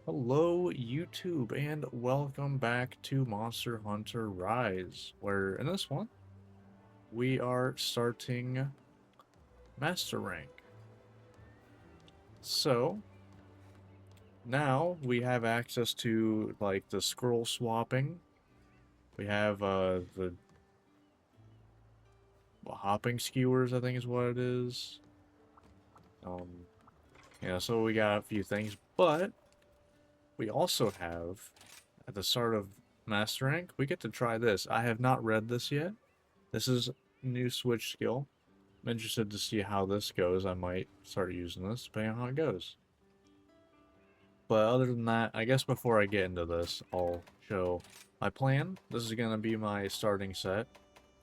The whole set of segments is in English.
Hello, YouTube, and welcome back to Monster Hunter Rise, where in this one, we are starting Master Rank. So, now we have access to, like, the scroll swapping. We have, the hopping skewers, I think is what it is. Um, so we got a few things, but we also have, at the start of Master Rank, we get to try this. I have not read this yet. This is new switch skill. I'm interested to see how this goes. I might start using this, depending on how it goes. But other than that, I guess before I get into this, I'll show my plan. This is going to be my starting set.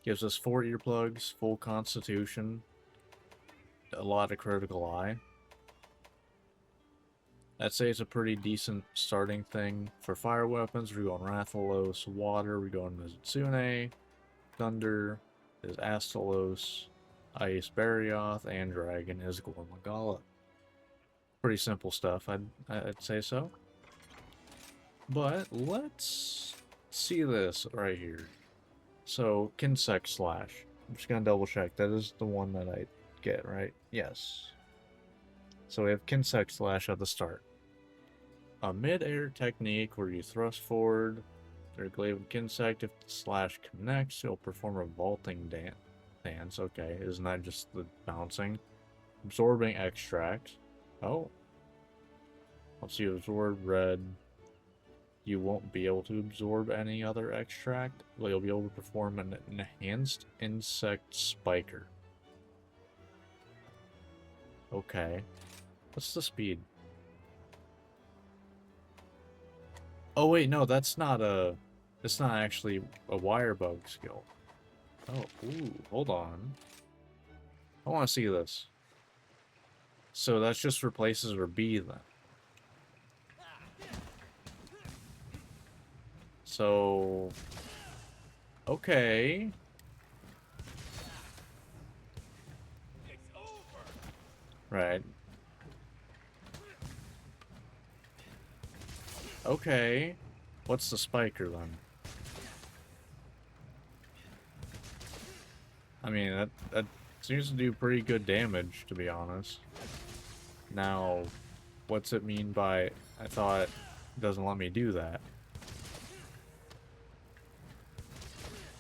Gives us 4 earplugs, full constitution, a lot of critical eye. I'd say it's a pretty decent starting thing. For fire weapons, we're going Rathalos. Water, we're going Mizutsune. Thunder is Astalos. Ice Barioth, and Dragon is Gormagala. Pretty simple stuff, I'd say so. But let's see this right here. So, Kinsect Slash. I'm just gonna double check. That is the one that I get, right? Yes. So we have Kinsect Slash at the start. A mid-air technique where you thrust forward your Glaive of Kinsect. If the slash connects, you'll perform a vaulting dance. Okay, isn't that just the bouncing? Absorbing extract. Oh. Once you absorb red, you won't be able to absorb any other extract. Well, you'll be able to perform an enhanced insect spiker. Okay. What's the speed? Oh wait, no, that's not a... It's not actually a wire bug skill. Oh, ooh, hold on. I want to see this. So that's just for places where B then. So... Okay. Right. Okay. What's the spiker then? I mean, that seems to do pretty good damage, to be honest. Now, what's it mean by, I thought it doesn't let me do that?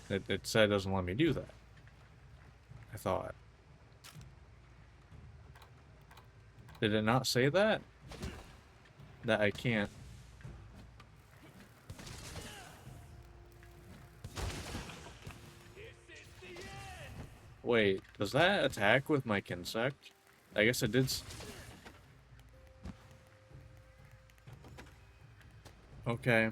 It said it doesn't let me do that. I thought. Did it not say that? That I can't. Wait, does that attack with my Kinsect? I guess it did. Okay.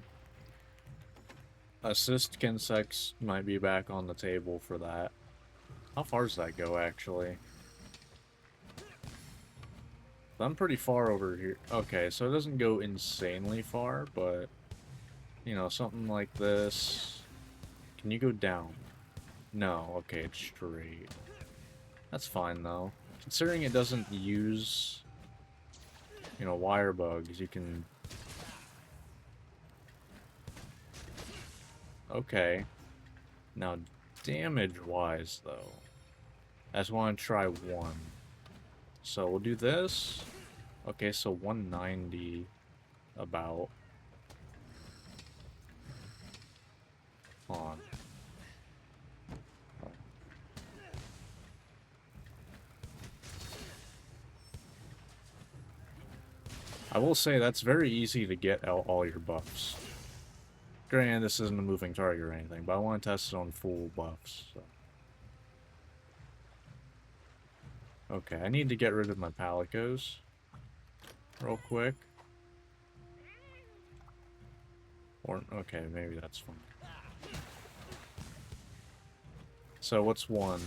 Assist Kinsects might be back on the table for that. How far does that go, actually? I'm pretty far over here. Okay, so it doesn't go insanely far, but... You know, something like this. Can you go down? No, okay, it's straight. That's fine, though. Considering it doesn't use... You know, wire bugs, you can... Okay. Now, damage-wise, though. I just want to try one. So, we'll do this. Okay, so 190 about. On. I will say that's very easy to get out all your buffs. Granted, this isn't a moving target or anything, but I want to test it on full buffs. So. Okay, I need to get rid of my Palicos real quick. Or, okay, maybe that's fine. So what's one?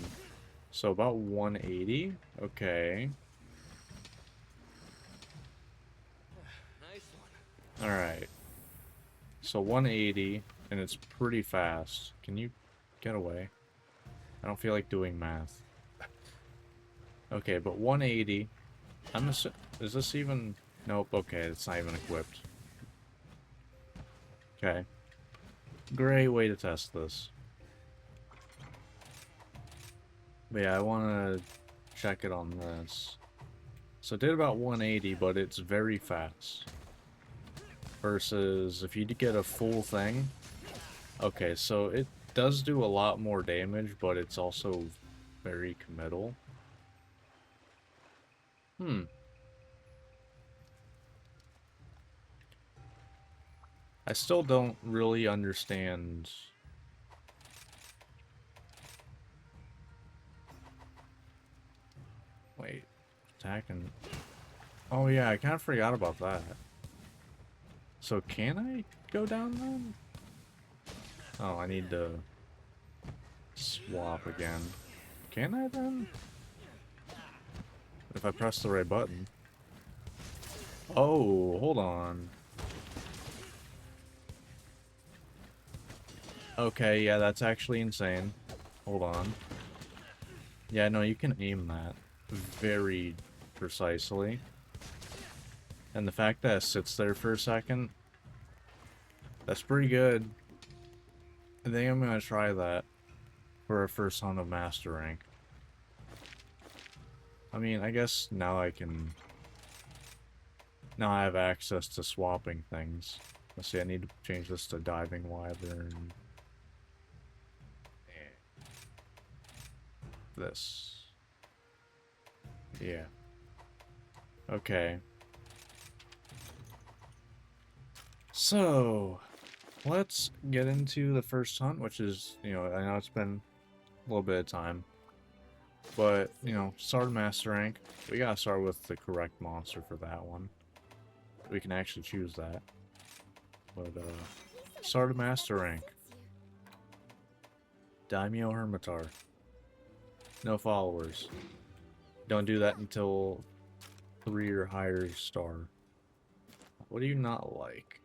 So about 180? Okay. Alright. So 180, and it's pretty fast. Can you get away? I don't feel like doing math. Okay, but 180. Is this even... Nope, okay, it's not even equipped. Okay. Great way to test this. But yeah, I want to check it on this. So it did about 180, but it's very fast. Versus if you get a full thing. Okay, so it does do a lot more damage, but it's also very committal. I still don't really understand. Wait, attacking. Oh yeah, I kind of forgot about that. So can I go down then? Oh, I need to swap again. Can I then? If I press the right button. Oh, hold on. Okay, yeah, that's actually insane. Hold on. Yeah, no, you can aim that very precisely. And the fact that it sits there for a second, that's pretty good. I think I'm gonna try that for a first hunt of Master Rank. I mean, I guess now I can... Now I have access to swapping things. Let's see, I need to change this to Diving Wyvern. This. Yeah. Okay. So, let's get into the first hunt, which is, you know, I know it's been a little bit of time. But, you know, start Master Rank. We gotta start with the correct monster for that one. We can actually choose that. But, start a Master Rank. Daimyo Hermitar. No followers. Don't do that until 3 or higher star. What do you not like?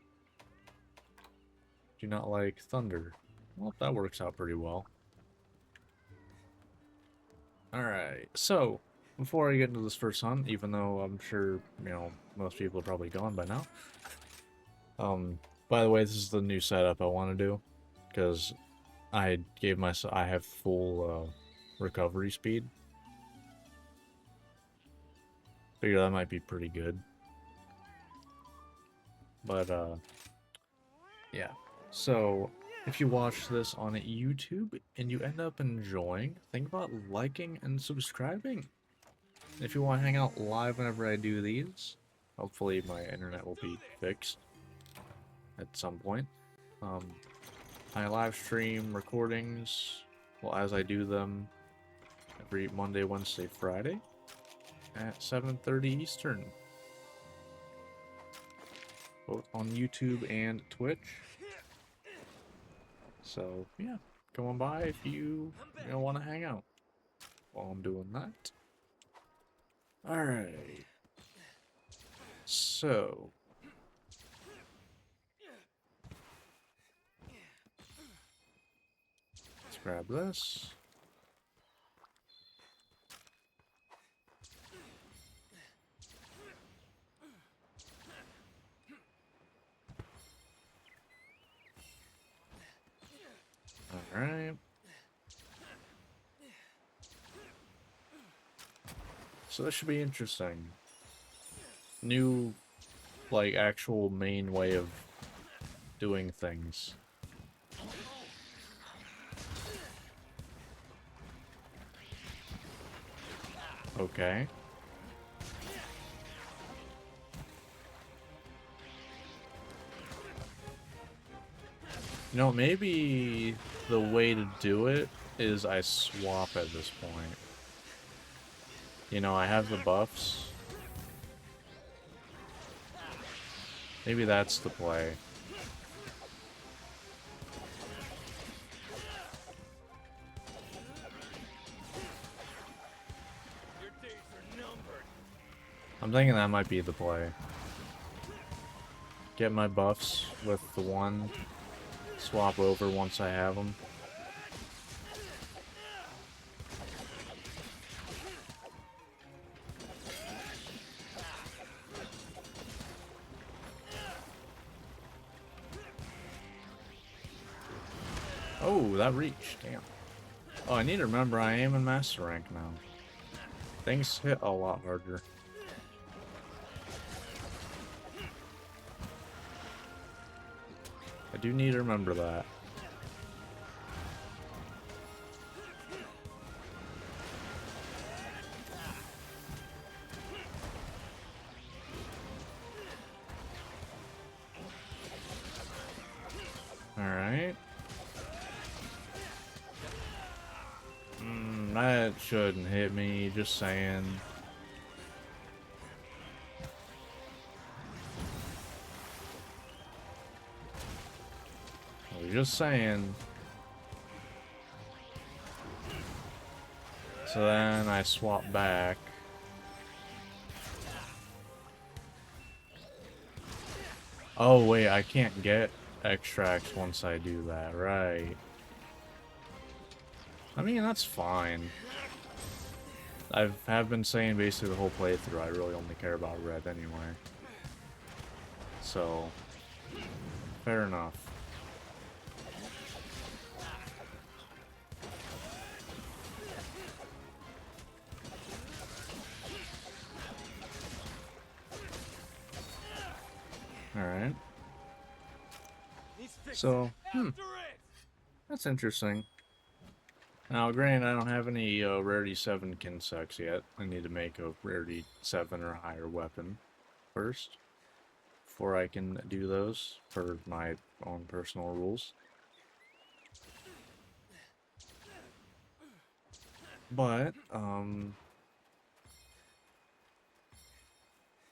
Do you not like Thunder? Well, that works out pretty well. Alright, so, before I get into this first hunt, even though I'm sure, you know, most people are probably gone by now. By the way, this is the new setup I want to do. Because I gave myself, I have full, recovery speed. Figure that might be pretty good. But, yeah. So, if you watch this on YouTube and you end up enjoying, think about liking and subscribing. If you want to hang out live whenever I do these, hopefully my internet will be fixed at some point. I live stream recordings, well, as I do them every Monday, Wednesday, Friday at 7:30 Eastern, both on YouTube and Twitch. So yeah, come on by if you want to hang out while I'm doing that. All right. So let's grab this. All right. So this should be interesting. New, like, actual main way of doing things. Okay. You know, maybe the way to do it is I swap at this point. You know, I have the buffs. Maybe that's the play. I'm thinking that might be the play. Get my buffs with the one, swap over once I have them. Oh, that reached. Damn. Oh, I need to remember I am in master rank now. Things hit a lot harder. I do need to remember that. Alright. That shouldn't hit me, just saying. I was just saying. So then I swap back. Oh wait, I can't get extracts once I do that, right? I mean, that's fine. Have been saying basically the whole playthrough I really only care about red anyway. So, fair enough. Alright. So, that's interesting. Now, granted, I don't have any Rarity 7 Kinsects yet. I need to make a Rarity 7 or higher weapon first, before I can do those, for my own personal rules. But,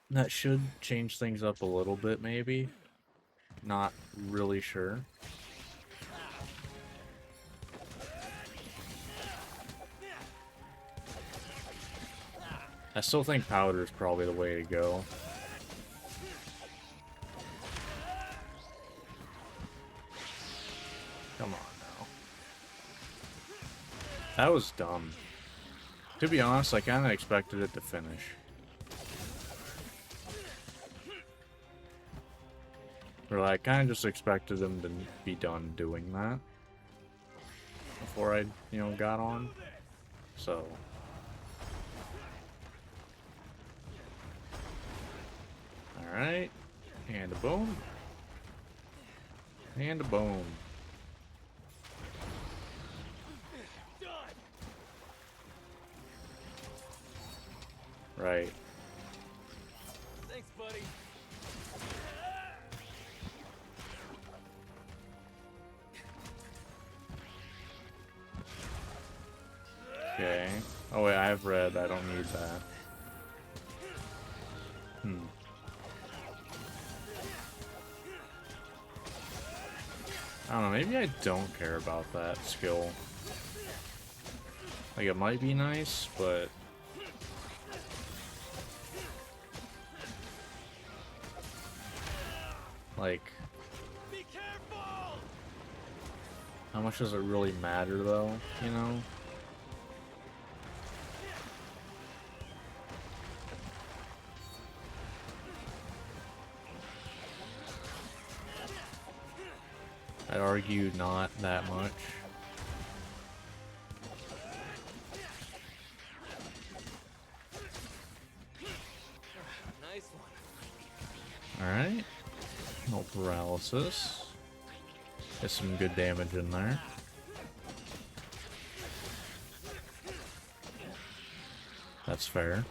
that should change things up a little bit, maybe. Not really sure. I still think powder is probably the way to go. Come on now. That was dumb. To be honest, I kind of expected it to finish. Or I kind of just expected them to be done doing that before I, got on. So... Alright, and a boom, and a boom. Right. Thanks, buddy. Okay. Oh wait, I have red, I don't need that. I don't know, maybe I don't care about that skill. Like, it might be nice, but... Like... Be careful! How much does it really matter, though, you know? I'd argue not that much. Nice one. Alright. No paralysis. Get some good damage in there. That's fair.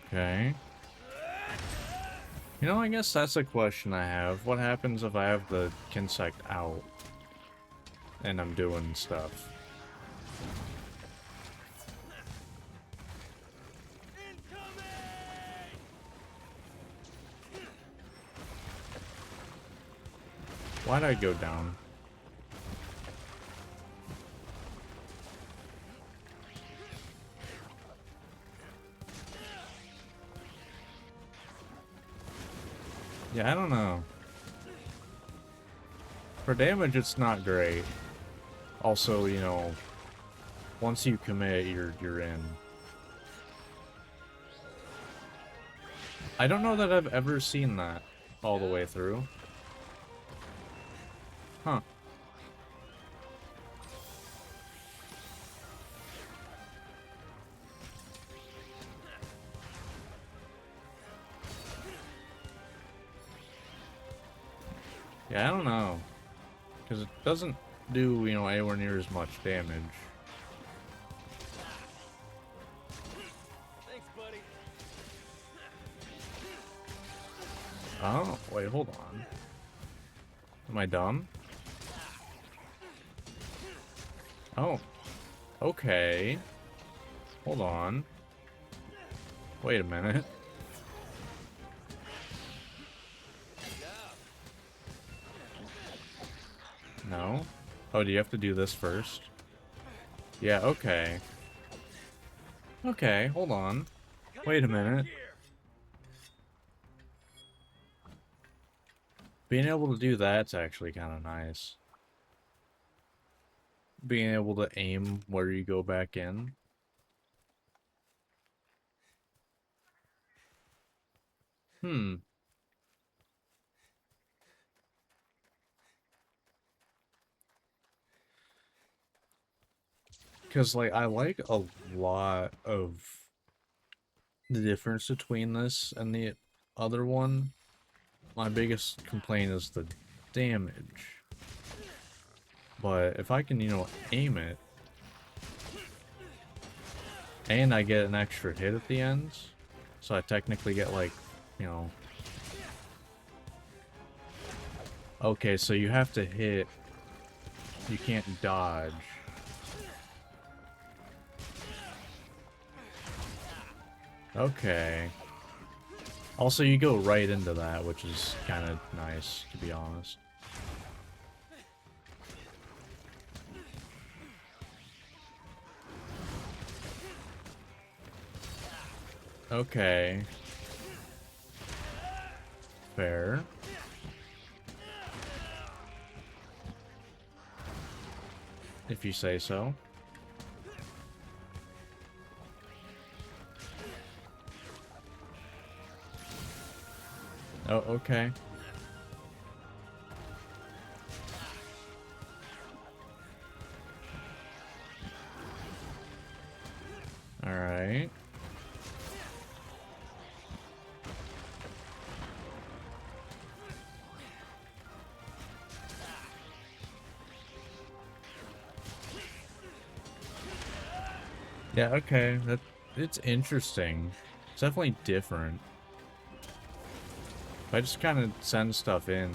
Okay. You know, I guess that's a question I have. What happens if I have the Kinsect out and I'm doing stuff? Why'd I go down? Yeah, I don't know. For damage, it's not great. Also, you know, once you commit, you're in. I don't know that I've ever seen that all the way through. Huh. Yeah, I don't know. Because it doesn't do, you know, anywhere near as much damage. Thanks, buddy. Oh, wait, hold on. Am I dumb? Oh. Okay. Hold on. Wait a minute. No? Oh, do you have to do this first? Yeah, okay. Okay, hold on. Wait a minute. Being able to do that's actually kind of nice. Being able to aim where you go back in. Hmm. Because, like, I like a lot of the difference between this and the other one. My biggest complaint is the damage. But if I can, you know, aim it, and I get an extra hit at the end, so I technically get, like, you know... Okay, so you have to hit... You can't dodge. Okay. Also, you go right into that, which is kind of nice, to be honest. Okay. Fair. If you say so. Oh, okay. Alright. Yeah, okay. It's interesting. It's definitely different. I just kind of send stuff in.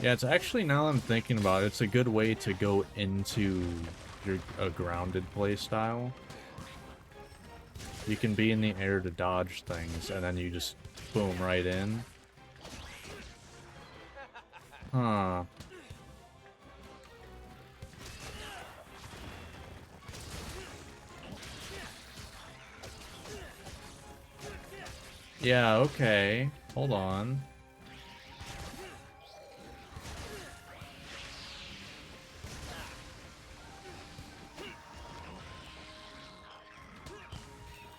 Yeah, it's actually, now I'm thinking about it, it's a good way to go into a grounded play style. You can be in the air to dodge things, and then you just boom right in. Huh. Yeah, okay. Hold on.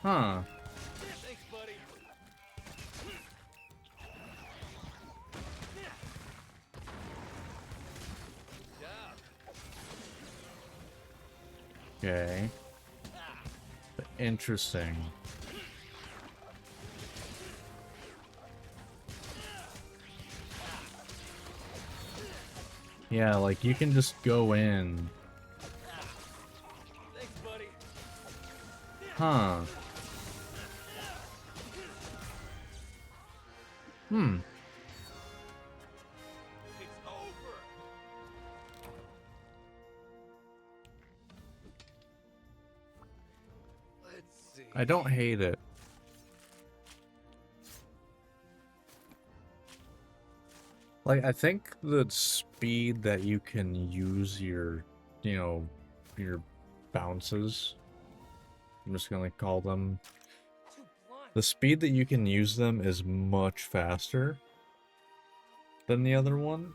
Huh. Thanks, buddy. Okay. Interesting. Yeah, like, you can just go in. Thanks, buddy. Huh. Hmm. It's over. Let's see. I don't hate it. Like, I think the speed that you can use your, you know, your bounces I'm just gonna call them. Too blunt. The speed that you can use them is much faster than the other one,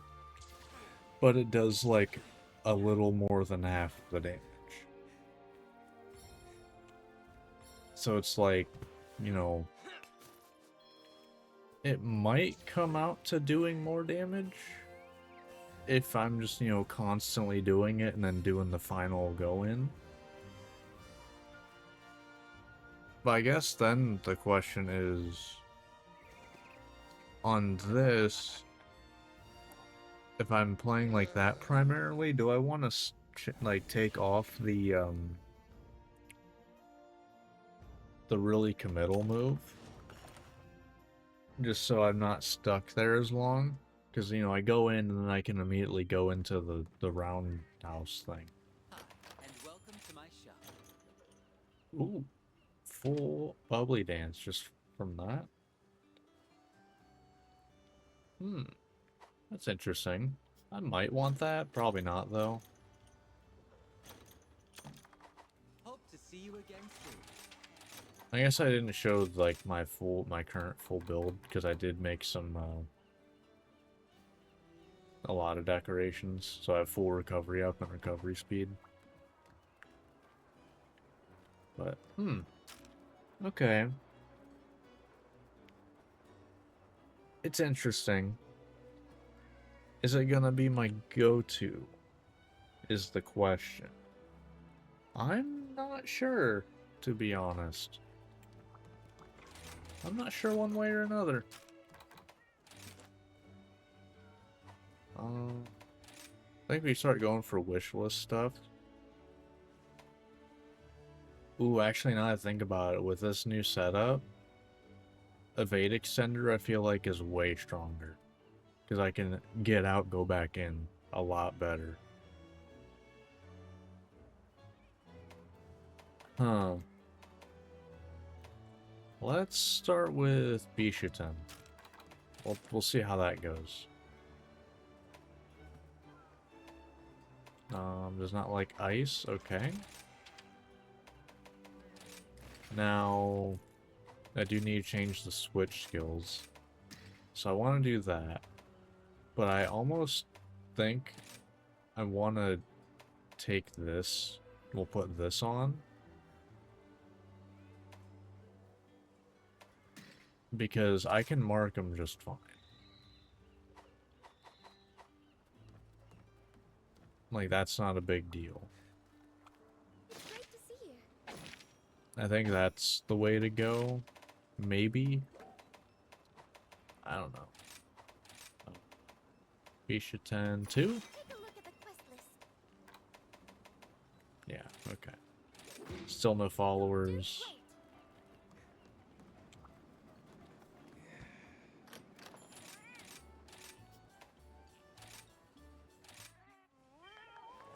but it does like a little more than half the damage. So it's like, you know, it might come out to doing more damage if I'm just, you know, constantly doing it and then doing the final go-in. But I guess then the question is, on this, if I'm playing like that primarily, do I want to like take off the really committal move, just so I'm not stuck there as long? Because, you know, I go in and then I can immediately go into the roundhouse thing. Hi, and welcome to my shop. Ooh, full bubbly dance just from that. That's interesting. I might want that. Probably not, though. Hope to see you again soon. I guess I didn't show like my current full build because I did make some a lot of decorations, so I have full recovery up and recovery speed. But okay, it's interesting. Is it gonna be my go-to? Is the question. I'm not sure, to be honest. I'm not sure one way or another. I think we start going for wish list stuff. Ooh, actually, now that I think about it, with this new setup, Evade Extender I feel like is way stronger. Because I can get out, go back in a lot better. Huh. Let's start with Bishuten. We'll see how that goes. Does not like ice, okay. Now, I do need to change the switch skills. So I want to do that. But I almost think I want to take this. We'll put this on. Because I can mark them just fine. Like, that's not a big deal. It's great to see you. I think that's the way to go. Maybe. I don't know. Bisha 10 2? Take a look at the quest list. Yeah, okay. Still no followers.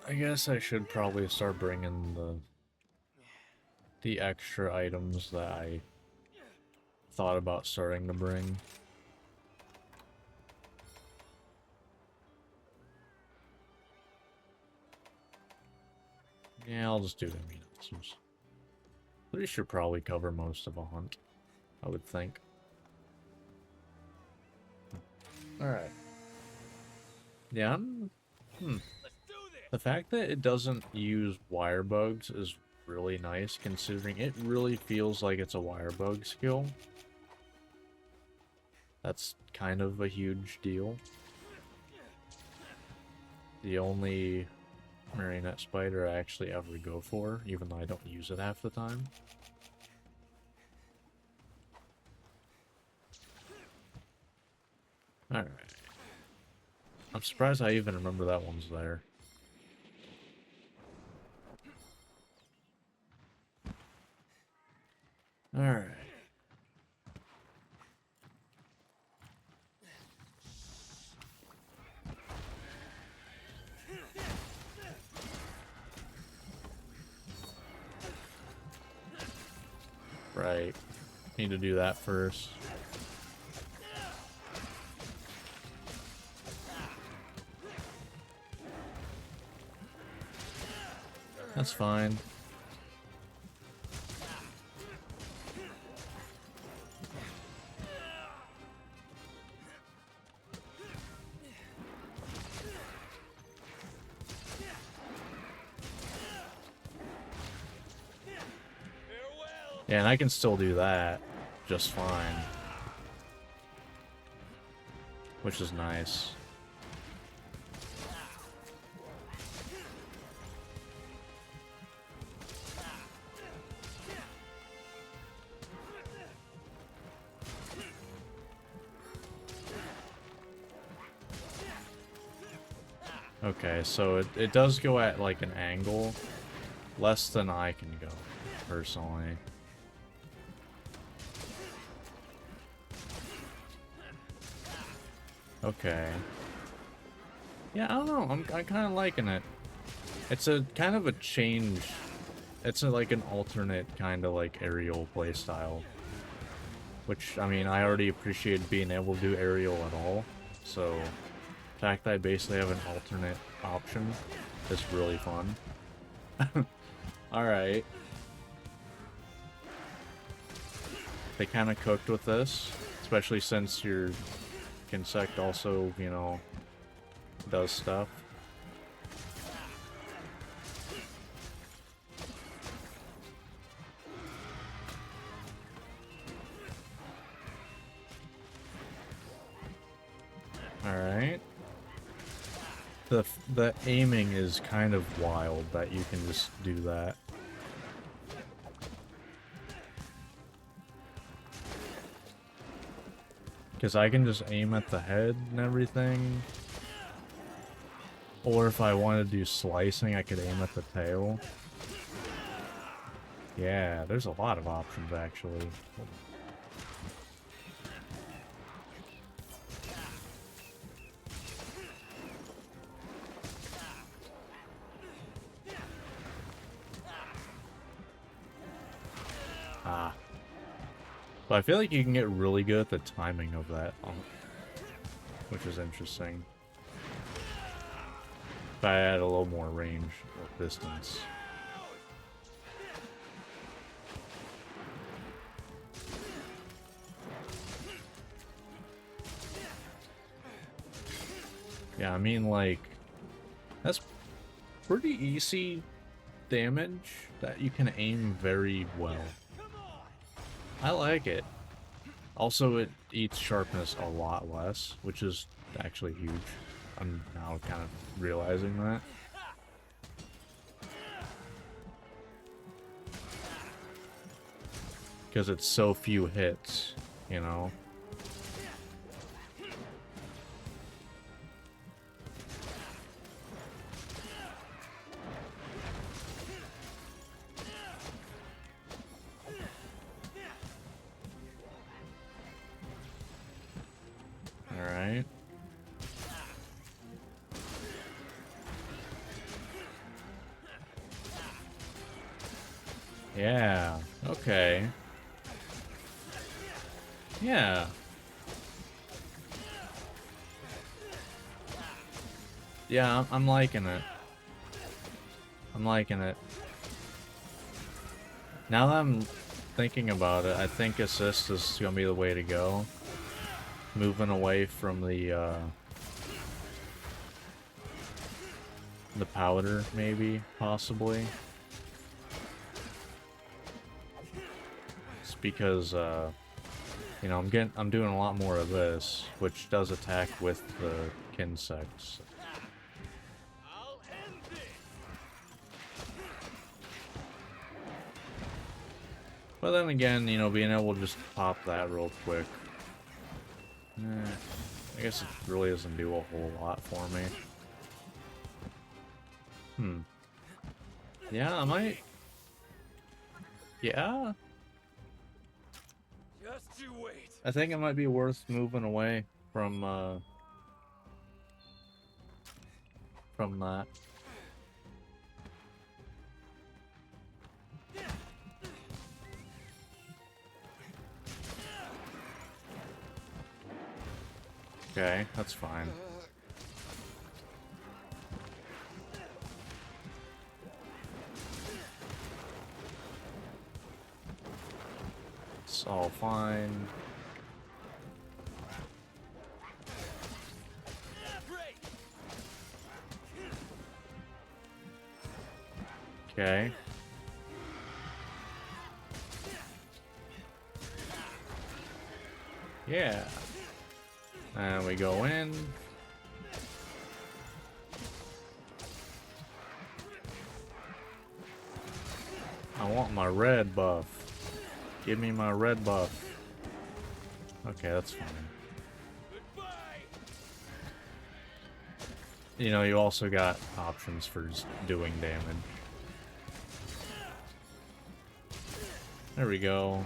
Great. I guess I should probably start bringing the extra items that I thought about starting to bring. Yeah, I'll just do the amino. These should probably cover most of a hunt, I would think. Alright. Yeah, Let's do this. the fact that it doesn't use wire bugs is really nice, considering it really feels like it's a wire bug skill. That's kind of a huge deal. The only marionette spider I actually ever go for, even though I don't use it half the time. Alright. I'm surprised I even remember that one's there. Alright. Right. Need to do that first. That's fine. Yeah, and I can still do that just fine. Which is nice. Okay, so it does go at like an angle less than I can go, personally. Okay. Yeah, I don't know. I'm kind of liking it. It's a kind of a change. It's like an alternate kind of like aerial playstyle. Which, I mean, I already appreciate being able to do aerial at all. So, the fact that I basically have an alternate option is really fun. Alright. They kind of cooked with this. Especially since your insect also, you know, does stuff. Alright. The aiming is kind of wild that you can just do that. Because I can just aim at the head and everything. Or if I want to do slicing, I could aim at the tail. Yeah, there's a lot of options actually. Ah. But I feel like you can get really good at the timing of that, which is interesting. If I had a little more range or distance. Yeah, I mean, like, that's pretty easy damage that you can aim very well. I like it. Also, it eats sharpness a lot less, which is actually huge. I'm now kind of realizing that. Because it's so few hits, you know? Alright. Yeah, okay. Yeah. Yeah, I'm liking it. I'm liking it. Now that I'm thinking about it, I think assist is gonna be the way to go. Moving away from the powder, maybe, possibly. It's because, you know, I'm doing a lot more of this, which does attack with the insects. I'll end this. But then again, you know, being able to just pop that real quick. I guess it really doesn't do a whole lot for me. Yeah, I might... Yeah? Just you wait. I think it might be worth moving away from that. Okay, that's fine. It's all fine. Okay. Yeah. And we go in. I want my red buff. Give me my red buff. Okay, that's fine. Goodbye. You know, you also got options for just doing damage. There we go.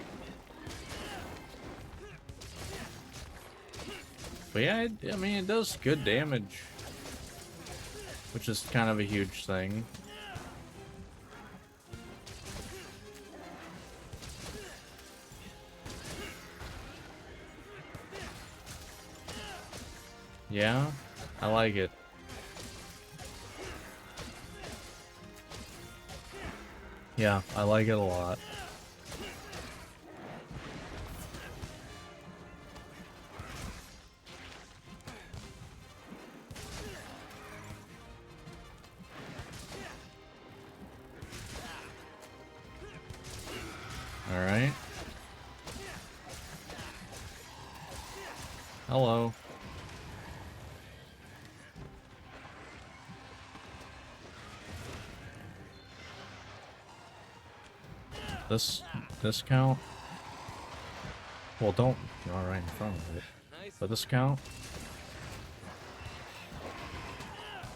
But yeah, I mean, it does good damage. Which is kind of a huge thing. Yeah, I like it. Yeah, I like it a lot. Alright. Hello. This count? Well, don't. You're right in front of it. Nice. But this count?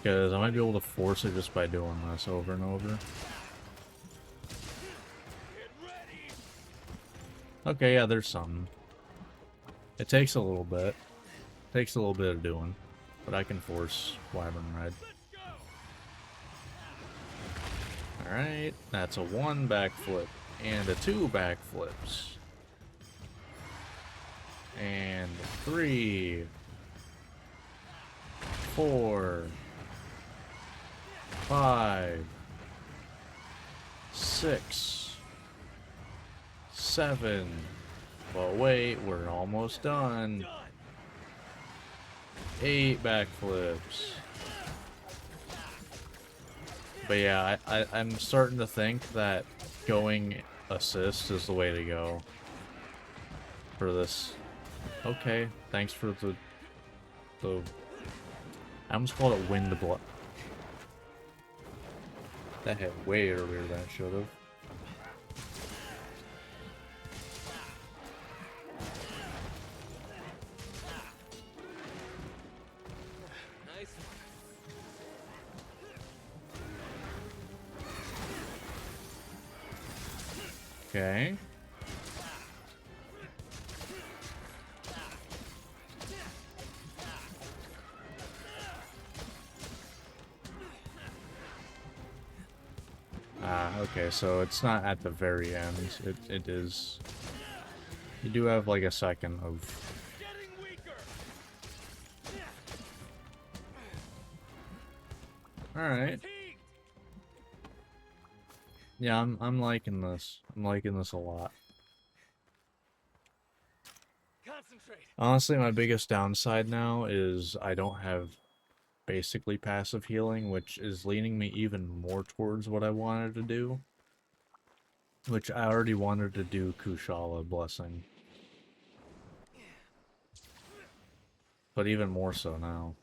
Because I might be able to force it just by doing this over and over. Get ready. Okay, yeah, there's some. It takes a little bit. Takes a little bit of doing. But I can force Wyvern Red. Let's go. Alright, that's a 1 backflip. And a 2 backflips. And 3. 4. 5. 6. 7. But wait, we're almost done. Done. 8 backflips. But yeah, I'm starting to think that going assist is the way to go for this. Okay, thanks for the I almost called it wind blood. That hit way earlier than it should have. Nice. Okay. Okay, so it's not at the very end. It is. You do have like a second of. Getting weaker. Alright. Fatigued. Yeah, I'm liking this. I'm liking this a lot. Concentrate. Honestly, my biggest downside now is I don't have basically passive healing, which is leaning me even more towards what I wanted to do. Which I already wanted to do Kushala Blessing. But even more so now.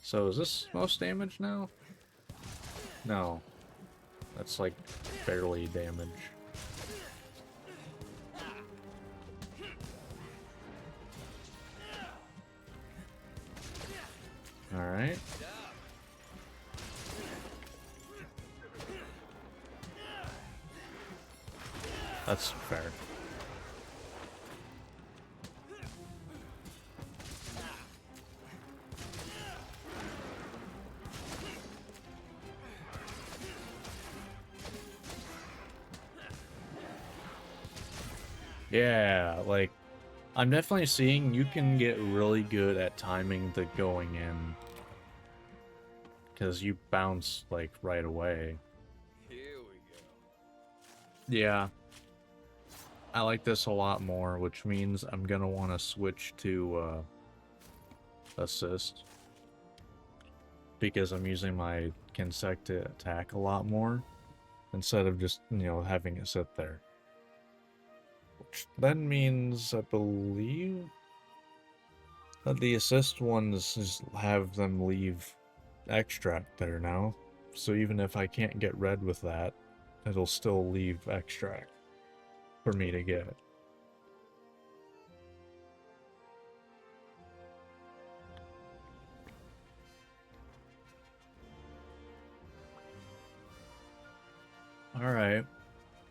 So is this most damage now? No. That's like barely damage. Alright. That's fair. Yeah, like, I'm definitely seeing you can get really good at timing the going in. Because you bounce, like, right away. Here we go. Yeah. I like this a lot more, which means I'm gonna want to switch to, assist. Because I'm using my Kinsect to attack a lot more. Instead of just, you know, having it sit there. Which then means, I believe, that the assist ones just have them leave extract there now. So even if I can't get red with that, it'll still leave extract for me to get. Alright.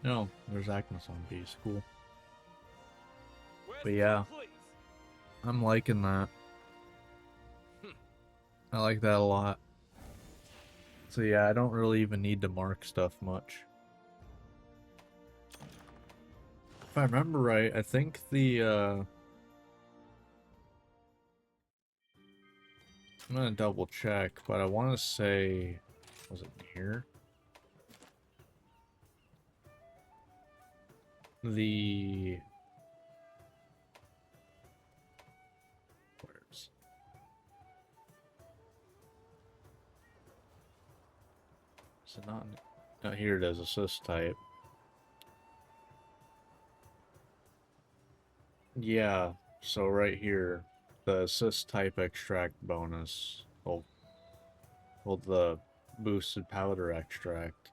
No, there's Agnes on piece. Cool. But yeah, Please. I'm liking that. I like that a lot. So yeah, I don't really even need to mark stuff much. If I remember right, I think the, I'm gonna double check, but I want to say, was it here? The... Where's... Is it not... No, here it is, assist type. Yeah, so right here, the assist type extract bonus, well, the boosted powder extract.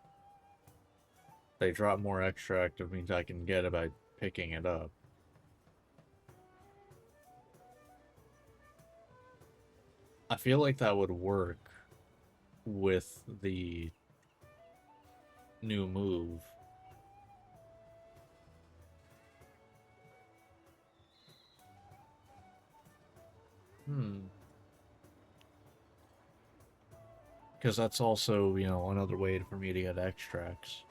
They drop more extract, it means I can get it by picking it up. I feel like that would work with the new move. Because that's also, you know, another way for me to get extracts.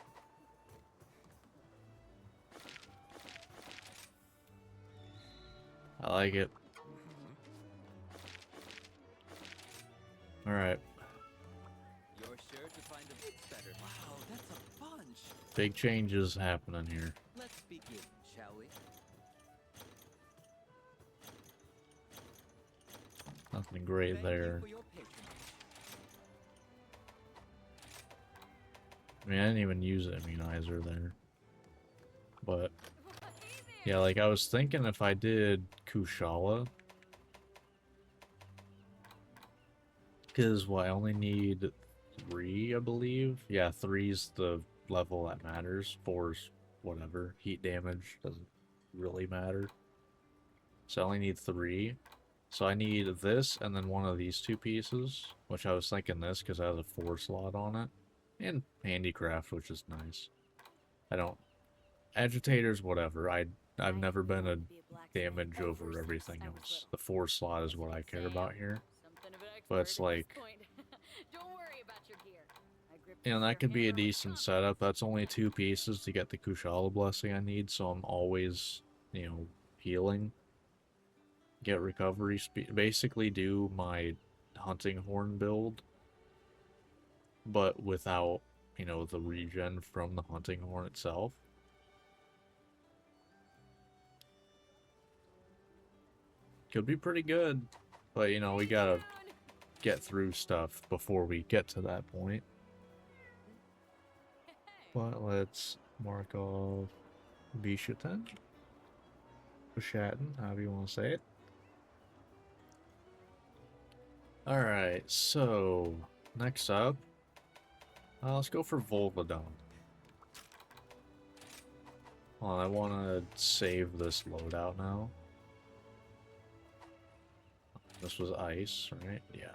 I like it. Alright. You're sure to find a bit better. Wow, that's a bunch. Big changes happening here. Let's begin, shall we? Nothing great Thank there. you for your patience. I mean, I didn't even use immunizer there. But, yeah, like I was thinking if I did Kushala. Because, what, I only need 3, I believe? Yeah, 3's the level that matters. 4's whatever. Heat damage doesn't really matter. So I only need 3. So I need this and then one of these 2 pieces. Which I was thinking this because it has a 4 slot on it. And handicraft, which is nice. I don't... Agitators, whatever. I've never been a damage over everything else. The 4 slot is what I care about here. But it's like... You know, that could be a decent setup. That's only 2 pieces to get the Kushala blessing I need, so I'm always, you know, healing. Get recovery speed. Basically do my hunting horn build, but without, you know, the regen from the hunting horn itself. Could be pretty good, but, you know, we gotta get through stuff before we get to that point. But let's mark off Bishaten. Bishaten, however you want to say it. Alright, so next up, let's go for Volvodon. Hold on, I want to save this loadout now. This was ice, right? Yeah.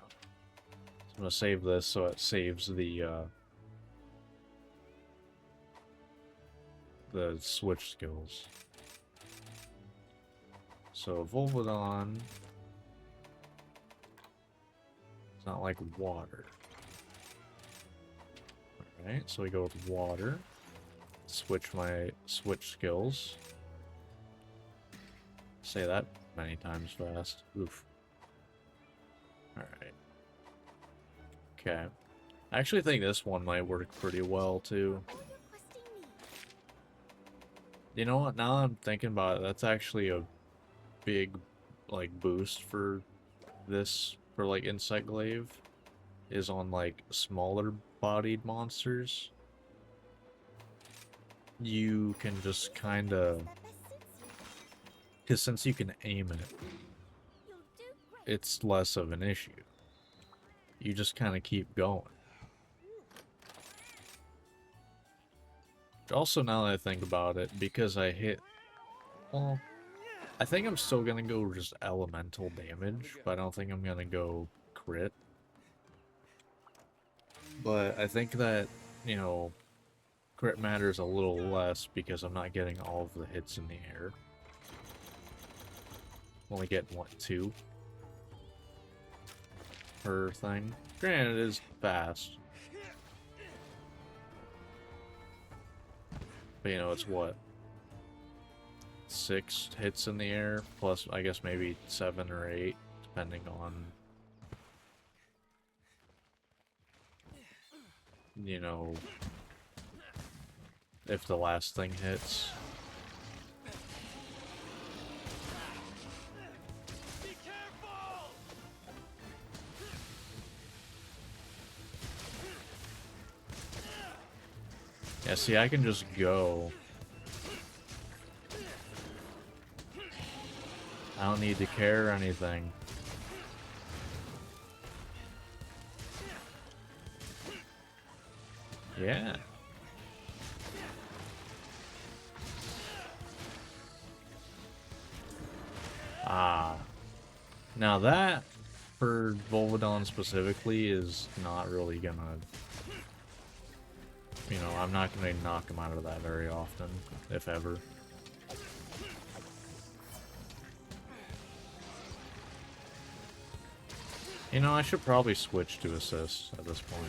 So I'm going to save this so it saves the switch skills. So Volvodon... It's not like water. Alright, so we go with water. Switch my switch skills. Say that many times fast. Oof. Alright. Okay. I actually think this one might work pretty well too. You know what, now that I'm thinking about it, that's actually a big, like, boost for this, for, like, Insect Glaive, is on, like, smaller bodied monsters. You can just kinda Because since you can aim it, You'll do great. it's less of an issue. You just kind of keep going. Also, now that I think about it, because I hit... Well, I think I'm still gonna go just elemental damage, but I don't think I'm gonna go crit. But I think that, you know, crit matters a little less because I'm not getting all of the hits in the air. Only getting, what, 2? Per thing. Granted, it is fast. But, you know, it's what? 6 hits in the air, plus, I guess, maybe 7 or 8, depending on... You know... if the last thing hits. Be careful! Yeah, see, I can just go. I don't need to care or anything. Yeah. Ah. Now that, for Volvidon specifically, is not really gonna... You know, I'm not gonna knock him out of that very often, if ever. You know, I should probably switch to assist at this point.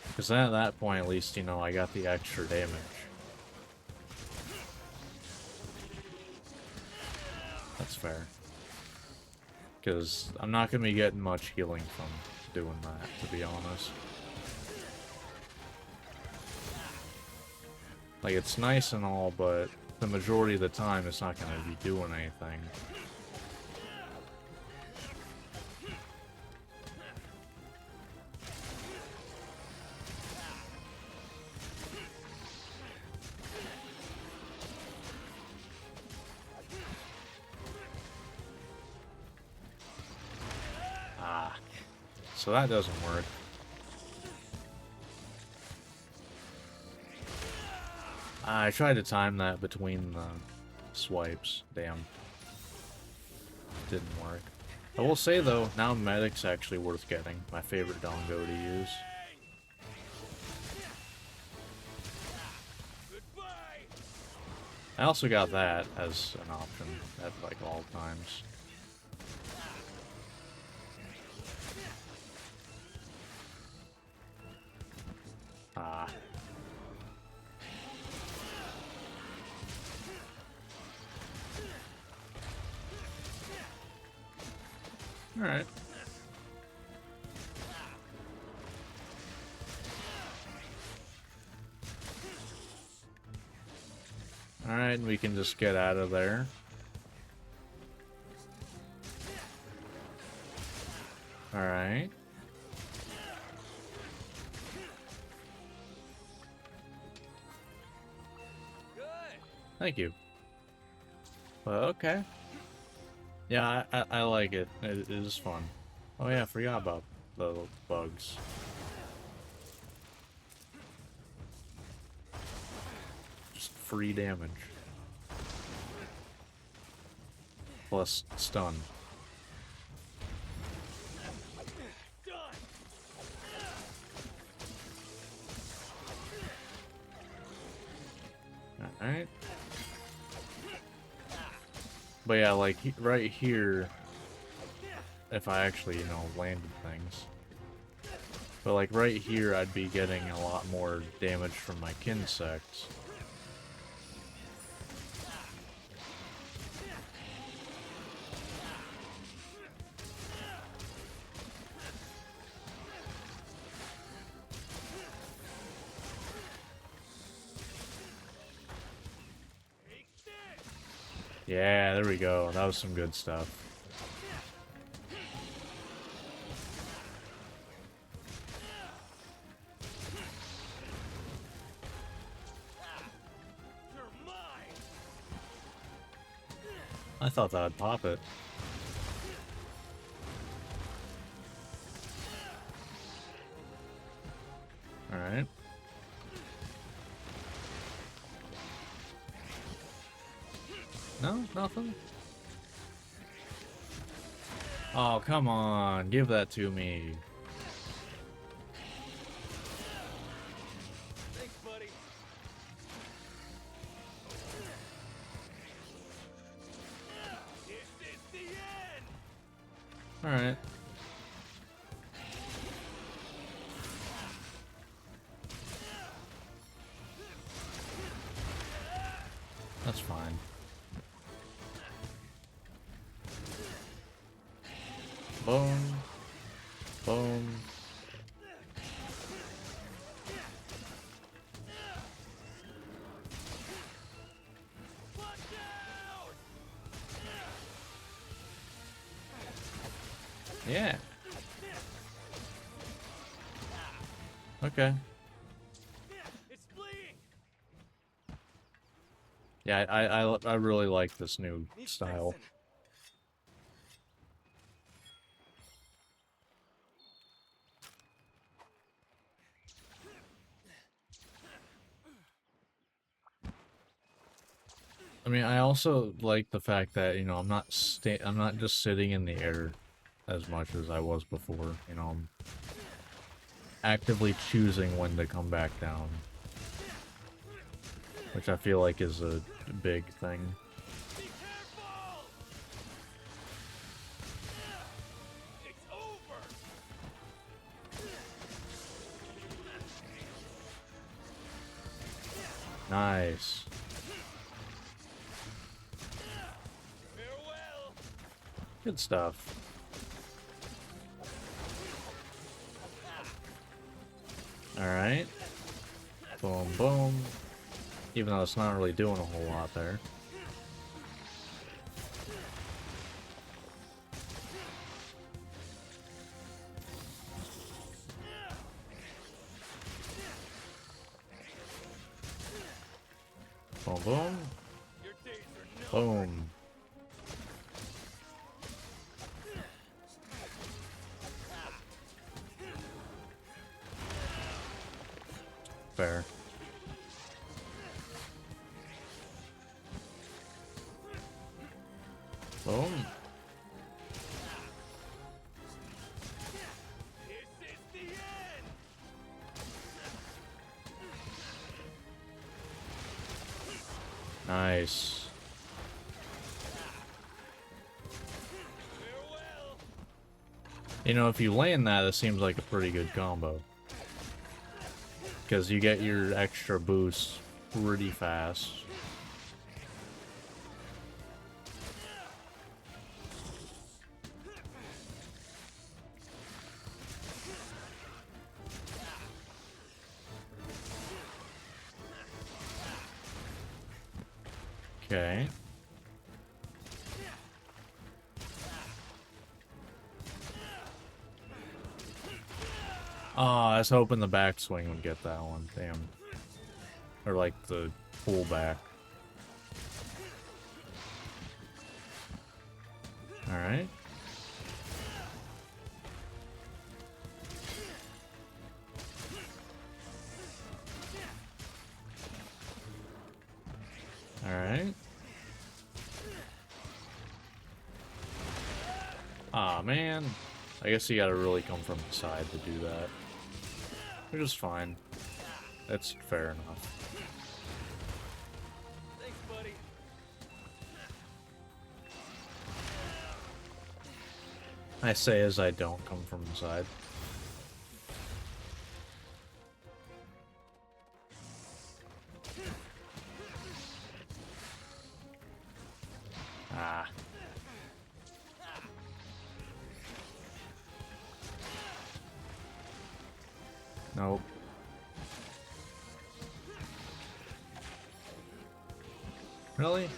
Because then at that point, at least, you know, I got the extra damage. That's fair. Because I'm not going to be getting much healing from doing that, to be honest. Like, it's nice and all, but the majority of the time it's not going to be doing anything. Ah. So that doesn't work. I tried to time that between the swipes. Damn. Didn't work. I will say though, now Medic's actually worth getting. My favorite Dongo to use. Goodbye! I also got that as an option at like all times. Ah. Alright. Alright, we can just get out of there. Alright. Good! Thank you. Well, okay. Yeah, I like it. It is fun. Oh yeah, I forgot about the bugs. Just free damage. Plus stun. Done! Alright. But yeah, like, right here, if I actually, you know, landed things. But like, right here, I'd be getting a lot more damage from my Kinsects. Yeah, there we go. That was some good stuff. I thought that would pop it. Alright. No? Nothing? Oh, come on. Give that to me. Thanks, buddy. This is the end. Alright. That's fine. Boom. Boom. Watch out! Yeah. Okay. It's bleeding. Yeah, I really like this new Needs style. fixing. I mean, I also like the fact that, you know, I'm not just sitting in the air as much as I was before. You know, I'm actively choosing when to come back down, which I feel like is a big thing. Be careful! It's over. Nice. Farewell. Good stuff. Alright. Boom, boom. Even though it's not really doing a whole lot there. Boom, boom. Your days are numbered. Boom. Fair. Boom. This is the end. Nice. Farewell. You know, if you land that, it seems like a pretty good combo. Because you get your extra boost pretty fast. Okay. Oh, I was hoping the backswing would get that one. Damn. Or like the pullback. Alright. Alright. Aw, man. I guess you gotta really come from the side to do that. Which is fine. That's fair enough. Thanks, buddy. I say as I don't come from the side. Ah. Nope. Really?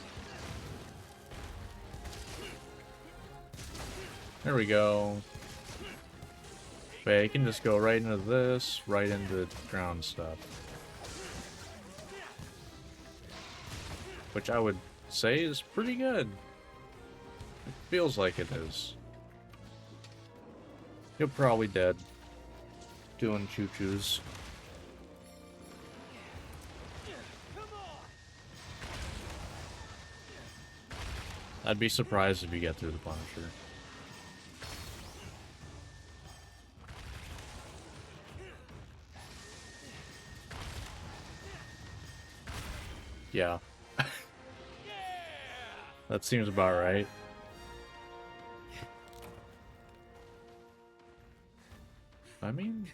There we go. But you can just go right into this, right into ground stuff. Which I would say is pretty good. Feels like it is. You're probably dead. Doing choo-choos. Come on! I'd be surprised if you get through the Punisher. Yeah. Yeah! That seems about right. I mean,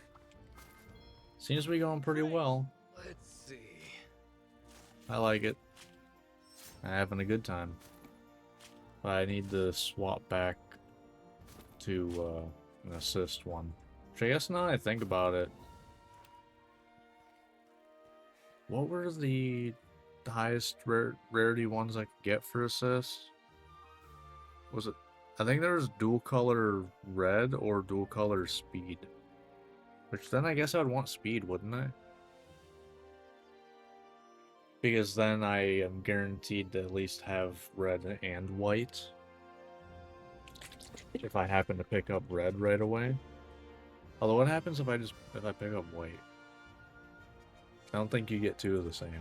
seems to be going pretty well. Let's see. I like it. I'm having a good time. But I need to swap back to an assist one. Which I guess now I think about it. What were the highest rarity ones I could get for assist? Was it? I think there was dual color red or dual color speed. Which then I guess I would want speed, wouldn't I? Because then I am guaranteed to at least have red and white. If I happen to pick up red right away. Although what happens if I pick up white? I don't think you get two of the same.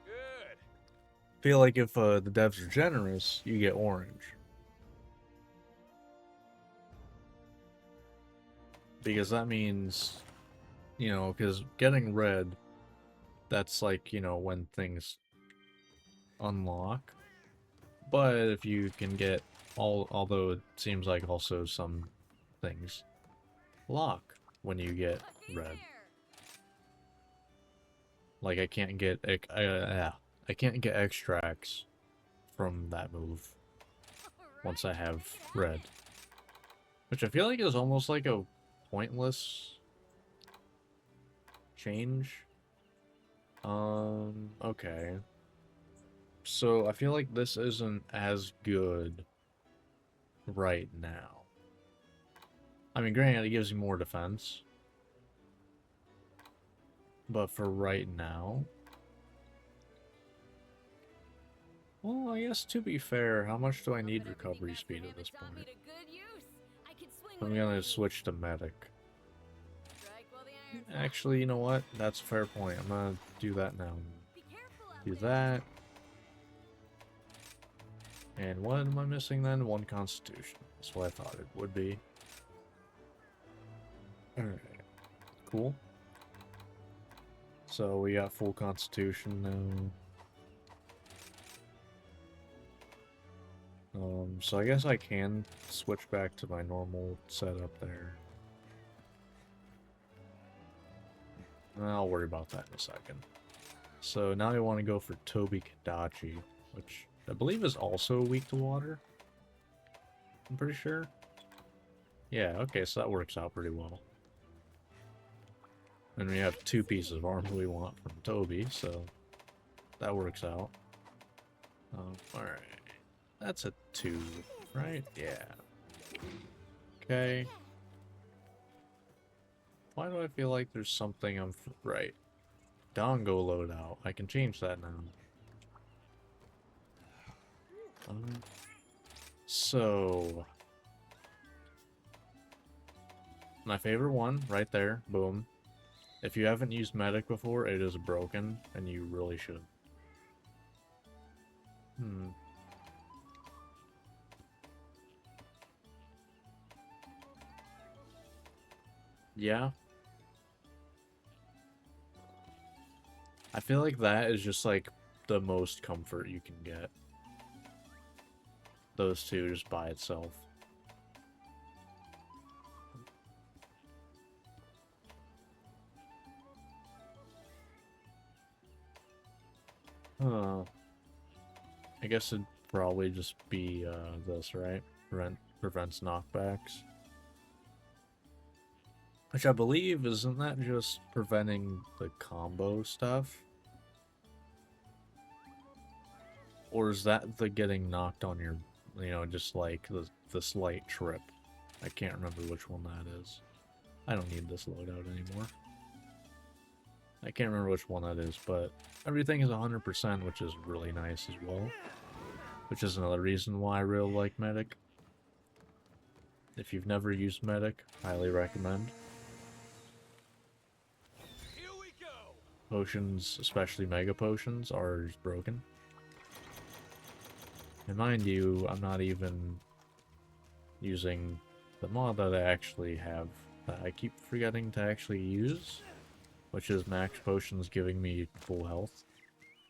Good. Feel like if the devs are generous, you get orange. Because that means, you know, because getting red, that's like, you know, when things unlock. But if you can get although it seems like also some things lock when you get red. Like I can't get I can't get extracts from that move once I have red, which I feel like is almost like a pointless change. Okay. So I feel like this isn't as good right now. I mean, granted, it gives you more defense. But for right now... Well, I guess to be fair, how much do I need recovery speed at this point? I'm gonna switch to medic. Actually, you know what? That's a fair point. I'm gonna do that now. Do that. And what am I missing then? One constitution. That's what I thought it would be. Alright. Cool. So we got full constitution now. So I guess I can switch back to my normal setup there. I'll worry about that in a second. So now I want to go for Toby Kadachi, which I believe is also weak to water. I'm pretty sure. Yeah, okay, so that works out pretty well. And we have two pieces of armor we want from Toby, so that works out. Alright. That's a 2, right? Yeah. Okay. Why do I feel like there's something I'm... Right. Dongo loadout. I can change that now. So... My favorite one, right there. Boom. If you haven't used medic before, it is broken, and you really should. Yeah. I feel like that is just like the most comfort you can get. Those two just by itself. I guess it'd probably just be this, right? Prevents knockbacks. Which I believe, isn't that just preventing the combo stuff? Or is that the getting knocked on your, you know, just like the slight trip? I can't remember which one that is. I don't need this loadout anymore. I can't remember which one that is, but everything is 100%, which is really nice as well. Which is another reason why I really like Medic. If you've never used Medic, highly recommend. Here we go. Potions, especially Mega Potions, are broken. And mind you, I'm not even using the mod that I actually have, that I keep forgetting to actually use, which is Max Potions giving me full health.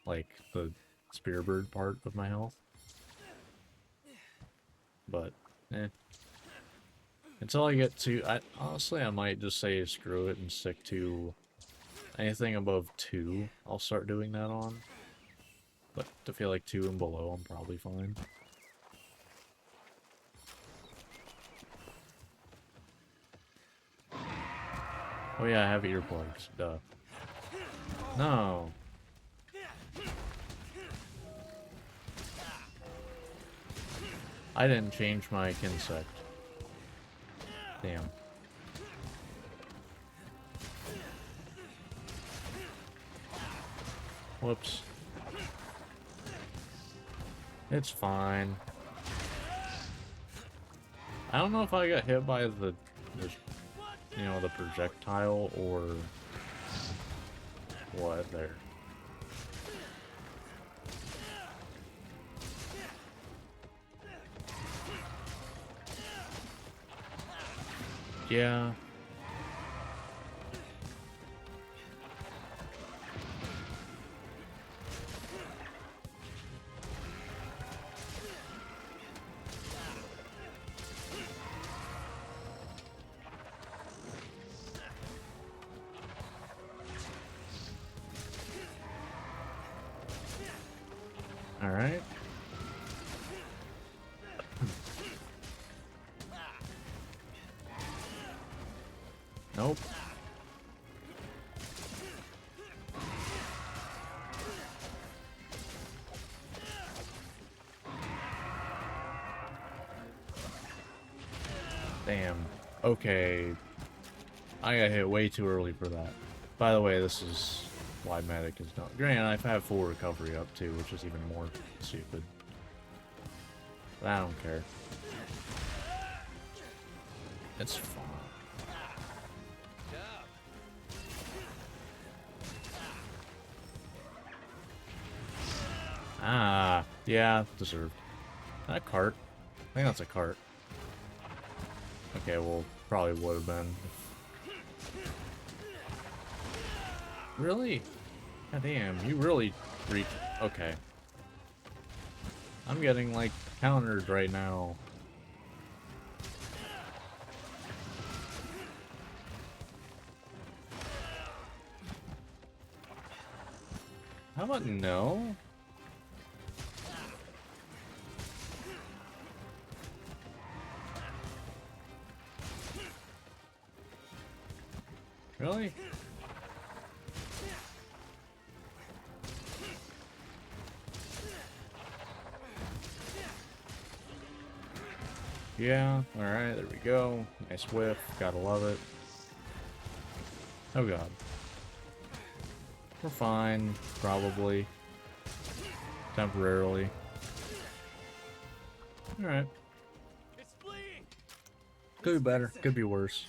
Like, the Spearbird part of my health. But, eh. Until I get to... honestly, I might just say screw it and stick to anything above 2. I'll start doing that on. But to feel like 2 and below, I'm probably fine. Oh yeah, I have earplugs. Duh. No. I didn't change my Kinsect. Damn. Whoops. It's fine. I don't know if I got hit by the you know, the projectile or what there. Yeah. All right. Nope. Damn. Okay. I got hit way too early for that. By the way, this is why Medic is not... Granted, I've had full recovery up too, which is even more stupid. But I don't care. It's fine. Ah, yeah, deserved. That cart? I think that's a cart. Okay, well, probably would have been. Really? God damn, you really reach. Okay. I'm getting, like, countered right now. How about no? Really? Yeah, alright, there we go. Nice whiff, gotta love it. Oh god. We're fine, probably. Temporarily. Alright. It's bleeding. Could be better, could be worse.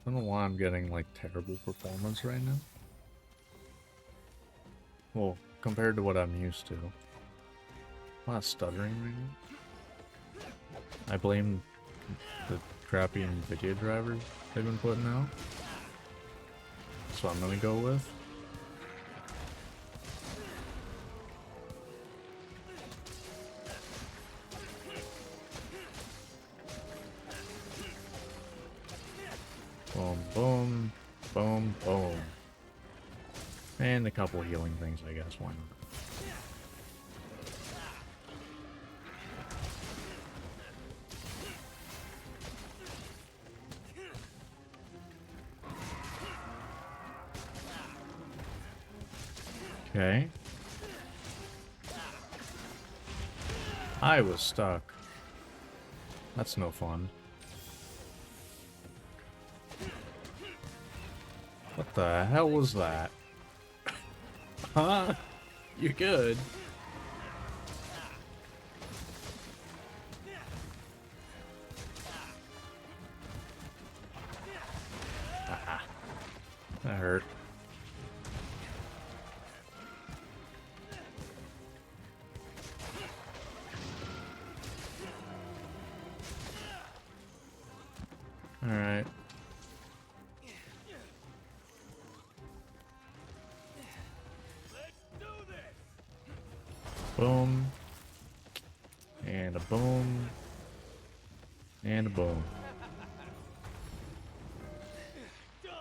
I don't know why I'm getting, like, terrible performance right now. Well, compared to what I'm used to. A lot of stuttering right now. I blame the crappy NVIDIA drivers they've been putting out. That's what I'm gonna go with. Boom, boom, boom, boom. And a couple healing things, I guess. Why not? Okay. I was stuck. That's no fun. What the hell was that? Huh? You good? Ah, that hurt. All right. Let's do this. Boom. And a boom. And a boom. Done.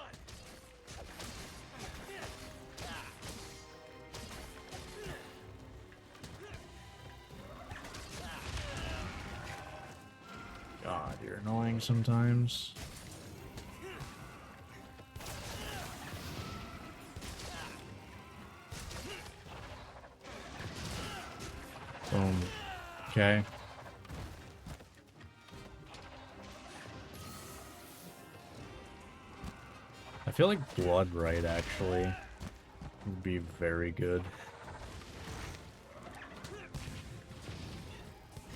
God, you're annoying sometimes. Boom. Okay. I feel like Blood Right actually would be very good.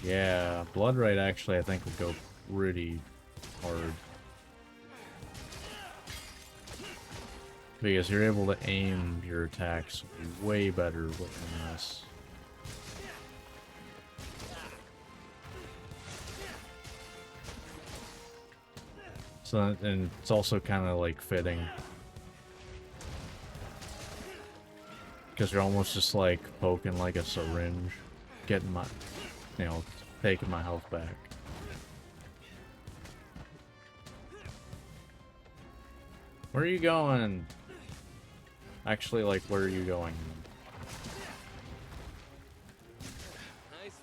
Yeah, Blood Right actually I think would go pretty hard. Because you're able to aim your attacks way better with this. So, and it's also kind of like fitting. Because you're almost just like poking like a syringe. Getting my, you know, taking my health back. Where are you going? Actually, like, where are you going? Nice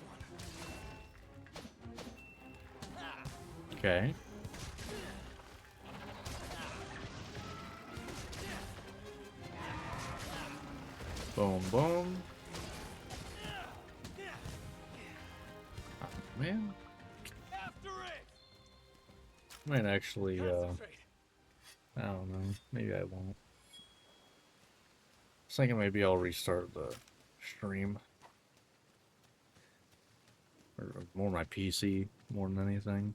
one. Okay. Boom, boom. Oh, man. After it. Might actually, Concentrate. I don't know. Maybe I won't. I was thinking maybe I'll restart the stream. Or more my PC, more than anything.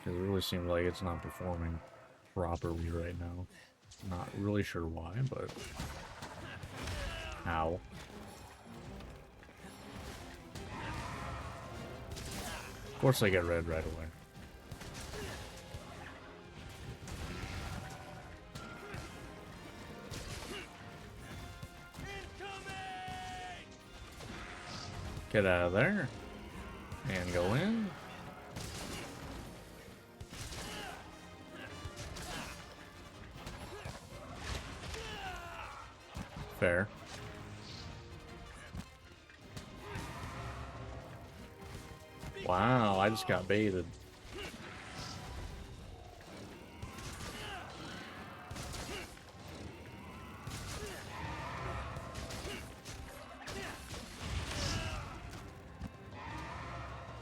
Because it really seems like it's not performing properly right now. Not really sure why, but... Ow. Of course I get red right away. Incoming. Get out of there. And go in. Fair. Wow, I just got baited.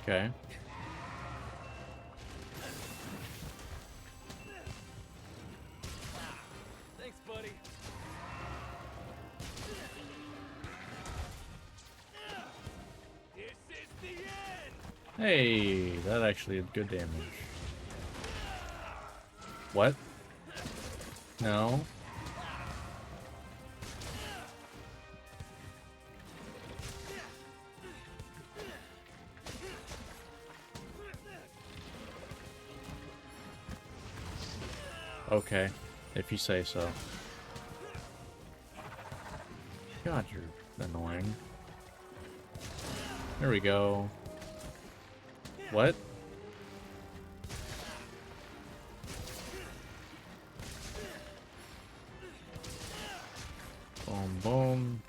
Okay. Thanks, buddy. This is the end. Hey, that actually did good damage. What? No. Okay, if you say so. God, you're annoying. There we go. What? Boom, boom.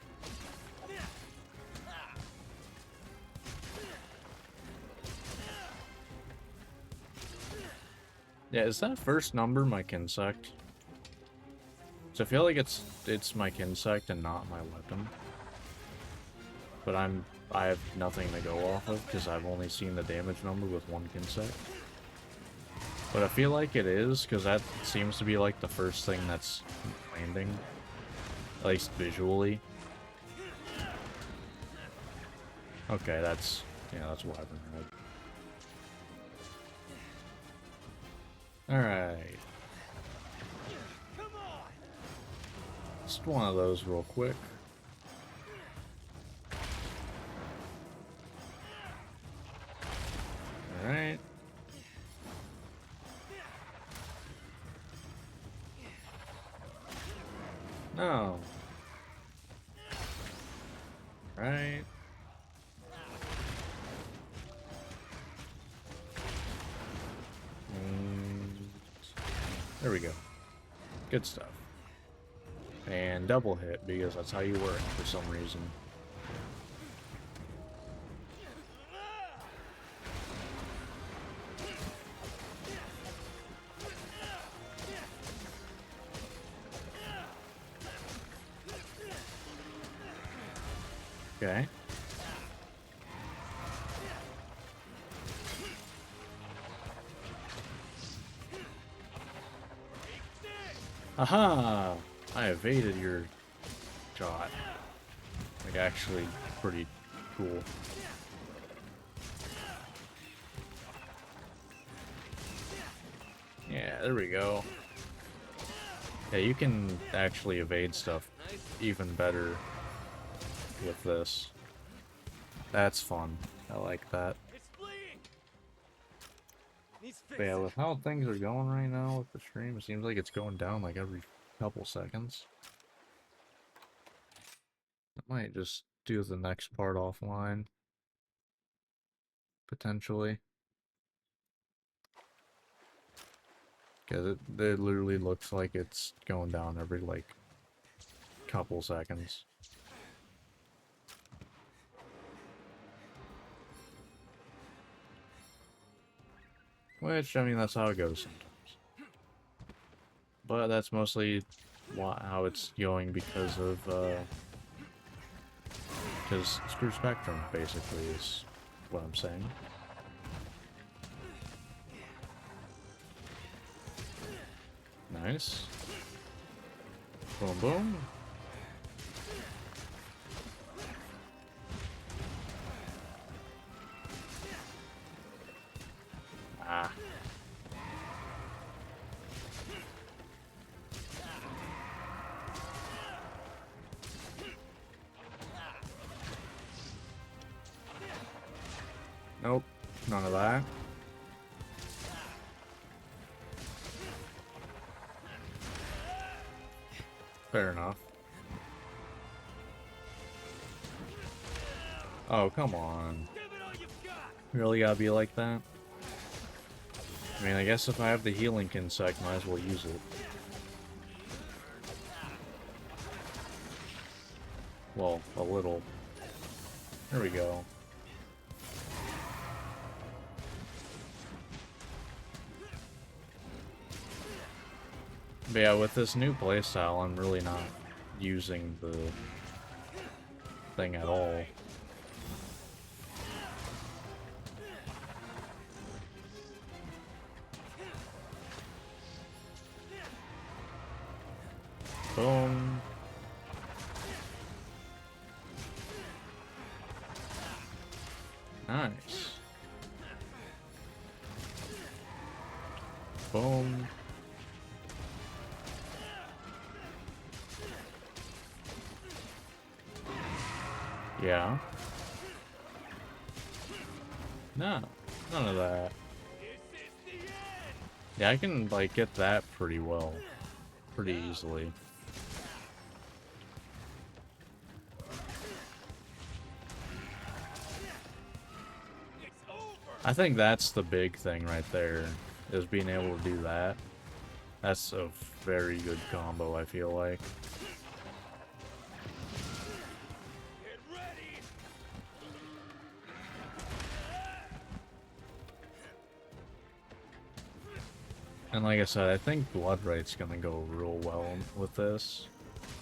Yeah, is that first number my insect? So I feel like it's my insect and not my weapon. But I have nothing to go off of because I've only seen the damage number with one insect. But I feel like it is, because that seems to be like the first thing that's landing. At least visually. Okay, that's... yeah, that's Wyvern Red. Alright. Come on! Just one of those real quick. Alright. No. Right. There we go. Good stuff. And double hit, because that's how you work for some reason. Okay. Aha! I evaded your shot. Like, actually pretty cool. Yeah, there we go. Yeah, you can actually evade stuff even better with this. That's fun. I like that. It's bleeding! Needs But yeah, fixing. with how things are going right now with the stream, it seems like it's going down like every couple seconds. I might just do the next part offline. Potentially. Because it literally looks like it's going down every, like, couple seconds. Which, I mean, that's how it goes sometimes. But that's mostly how it's going because of, because screw Spectrum, basically, is what I'm saying. Nice. Boom, boom. Ah. Nope. None of that. Fair enough. Oh, come on. Give it all you've got! Really gotta be like that? I mean, I guess if I have the healing insect, might as well use it. Well, a little. There we go. But yeah, with this new playstyle, I'm really not using the thing at all. Boom. Nice. Boom. Yeah. No, none of that. This is the end! Yeah, I can, like, get that pretty well. Pretty easily. It's over! I think that's the big thing right there, is being able to do that. That's a very good combo, I feel like. Get ready! And like I said, I think Blood Right's gonna go real well with this.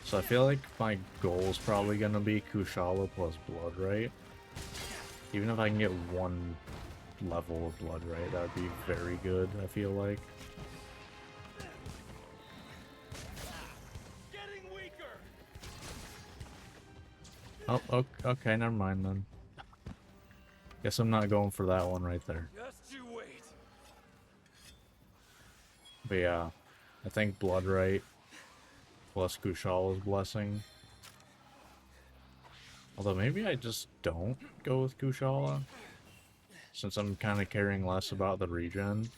So I feel like my goal is probably gonna be Kushala plus Blood Right. Even if I can get one level of blood, right? That would be very good, I feel like. Getting weaker. Oh, okay, never mind then. Guess I'm not going for that one right there. Just you wait. But yeah, I think blood right plus Kushal's blessing. Although maybe I just don't go with Kushala, since I'm kind of caring less about the regen.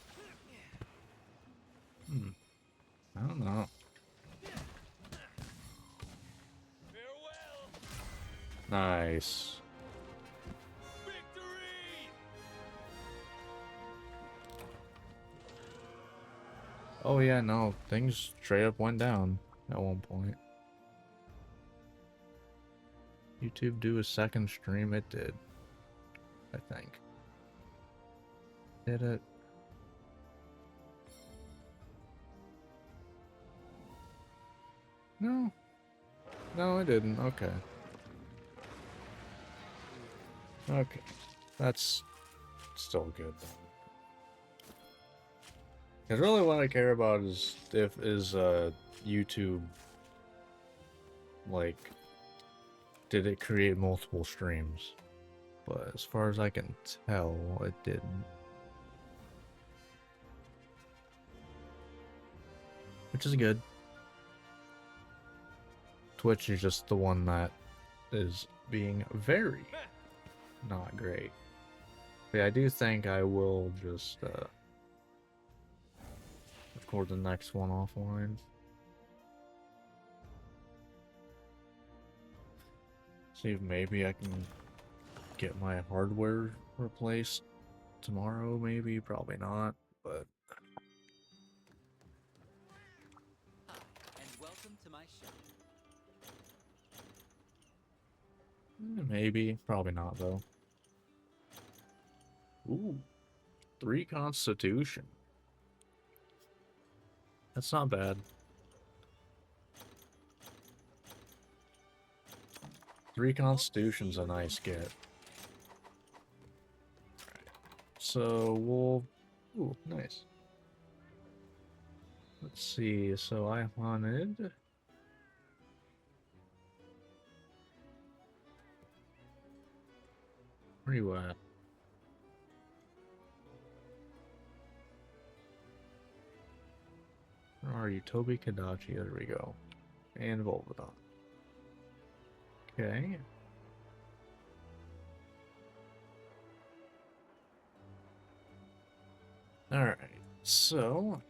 I don't know. Farewell. Nice. Victory. Oh yeah, no, things straight up went down at one point. YouTube do a second stream? It did. I think. Did it? No. No, it didn't. Okay. Okay. That's still good then. Because really what I care about is YouTube, like, did it create multiple streams? But as far as I can tell, it didn't. Which is good. Twitch is just the one that is being very not great. But yeah, I do think I will just record the next one offline. See if maybe I can get my hardware replaced tomorrow, maybe, probably not, but Hi, and welcome to my show. maybe, probably not though. Ooh, 3 Constitution. That's not bad. 3 Constitution's a nice get. So we'll... Ooh, nice. Let's see, so I wanted... Where you at? Where are you? Toby Kadachi, there we go. And Volvodon. Okay. Alright, so...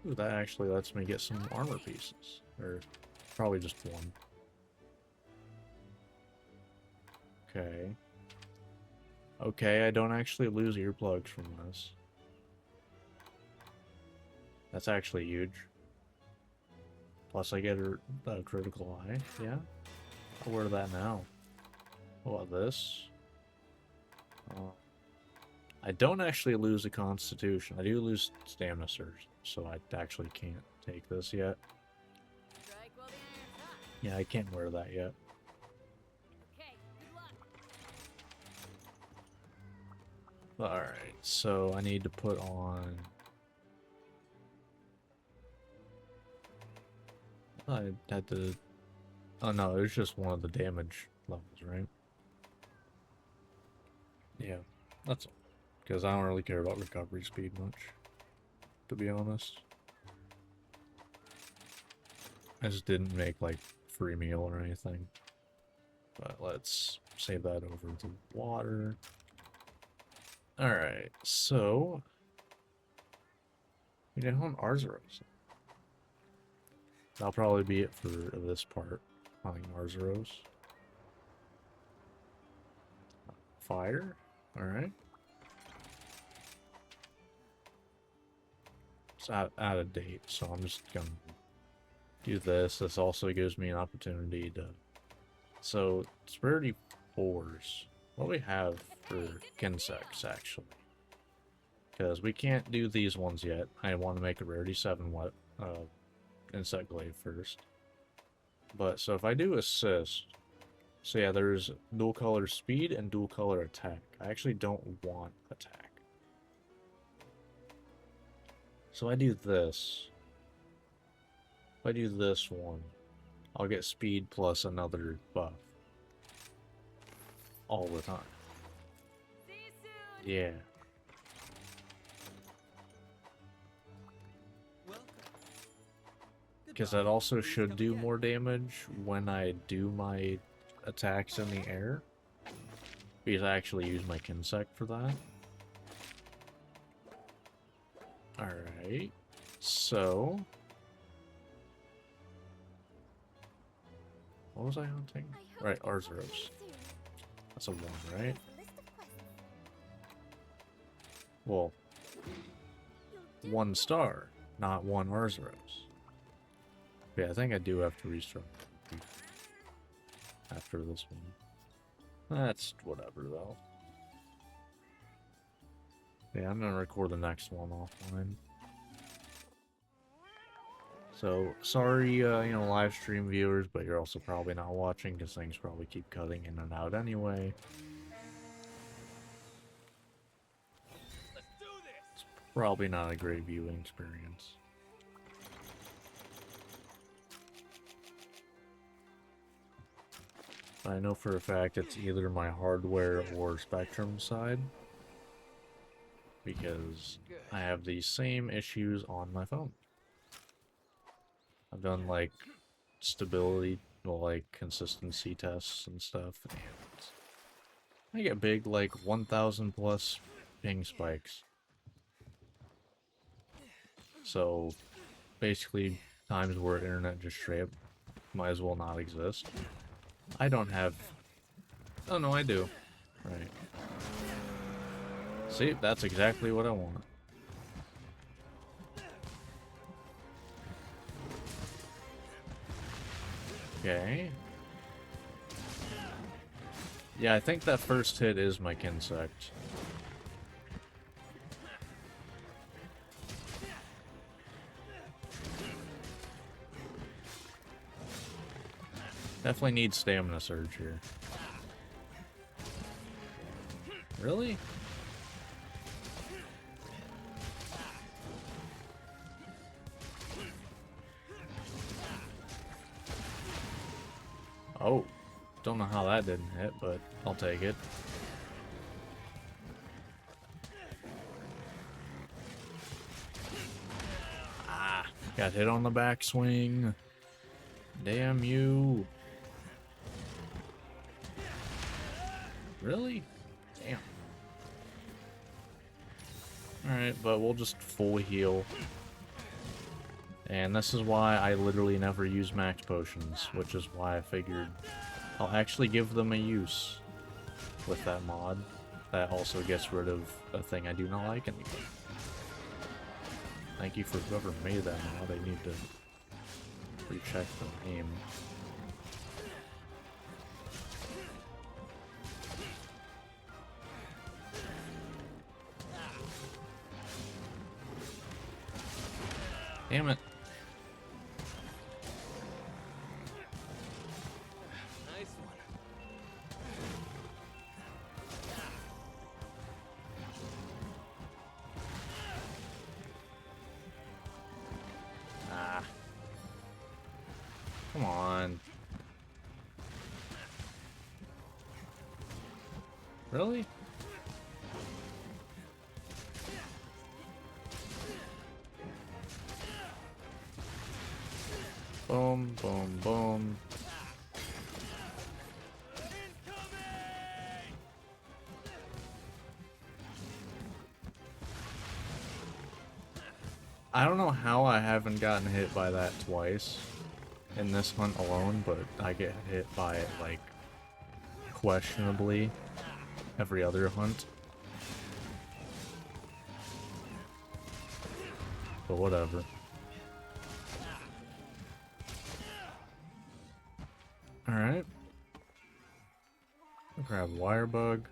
Ooh, that actually lets me get some armor pieces. Or probably just one. Okay. Okay, I don't actually lose earplugs from this. That's actually huge. Plus I get a critical eye, yeah? I'll wear that now. What about this? I don't actually lose a constitution. I do lose stamina surge, so I actually can't take this yet. Strike while the iron's hot. Yeah, I can't wear that yet. Okay, good luck. Alright, so I need to put on... I had to... Oh no, it was just one of the damage levels, right? Yeah, that's all. Because I don't really care about recovery speed much, to be honest. I just didn't make, like, free meal or anything. But let's save that over to water. Alright, so... We did on Arzuros. That'll probably be it for this part. Hunting Arzuros. Fire? Alright. It's out of date, so I'm just gonna do this. This also gives me an opportunity to... So, it's rarity 4s. What do we have for Kinsects, actually? Because we can't do these ones yet. I want to make a rarity 7 insect glaive first. But, so if I do assist, So yeah, there's dual color speed and dual color attack. I actually don't want attack. So I do this. If I do this one, I'll get speed plus another buff. All the time. See you soon. Yeah. Welcome. Because that also should do more damage when I do my attacks in the air. Because I actually use my Kinsect for that. Alright. So... what was I hunting? I hope Right, to talk to you Arzuros. soon. That's a 1, right? Here's the list of quests. Well, You'll do 1 star, not 1 Arzuros. Yeah, I think I do have to restart after this one. That's whatever, though. Yeah, I'm gonna record the next one offline. So, sorry, you know, live stream viewers, but you're also probably not watching because things probably keep cutting in and out anyway. Let's do this. Probably not a great viewing experience. I know for a fact it's either my hardware or Spectrum side. Because I have these same issues on my phone. I've done like stability, well, like consistency tests and stuff, and I get big like 1000 plus ping spikes. So basically times where internet just straight up might as well not exist. I don't have... oh no, I do. Right. See, that's exactly what I want. Okay. Yeah, I think that first hit is my Kinsect. Definitely need stamina surge here. Really? Oh, don't know how that didn't hit, but I'll take it. Ah, got hit on the backswing. Damn you. Really? Damn. Alright, but we'll just full heal. And this is why I literally never use max potions, which is why I figured I'll actually give them a use with that mod. That also gets rid of a thing I do not like in the game. Thank you for whoever made that mod. I need to recheck the name. Damn it. Nice one. Ah. Come on. Really? Boom, boom, boom. I don't know how I haven't gotten hit by that twice in this hunt alone, but I get hit by it, like, questionably every other hunt. But whatever. Alright. Grab wire bug.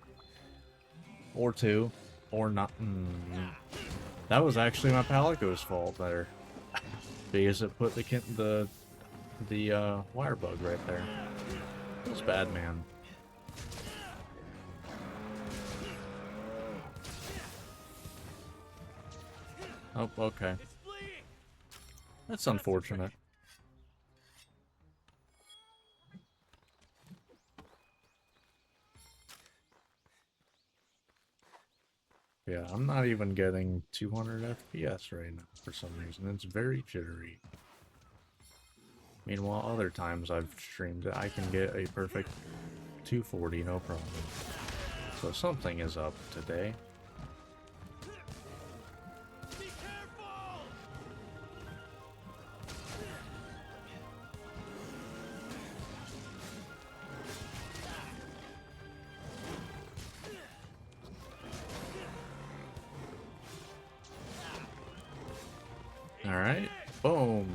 Or 2. Or not. That was actually my Palico's fault there. Because it put the wire bug right there. Feels bad man. Oh, okay. It's bleeding. That's unfortunate. Yeah, I'm not even getting 200 FPS right now for some reason. It's very jittery. Meanwhile, other times I've streamed it, I can get a perfect 240, no problem. So something is up today. Be careful. Alright, boom.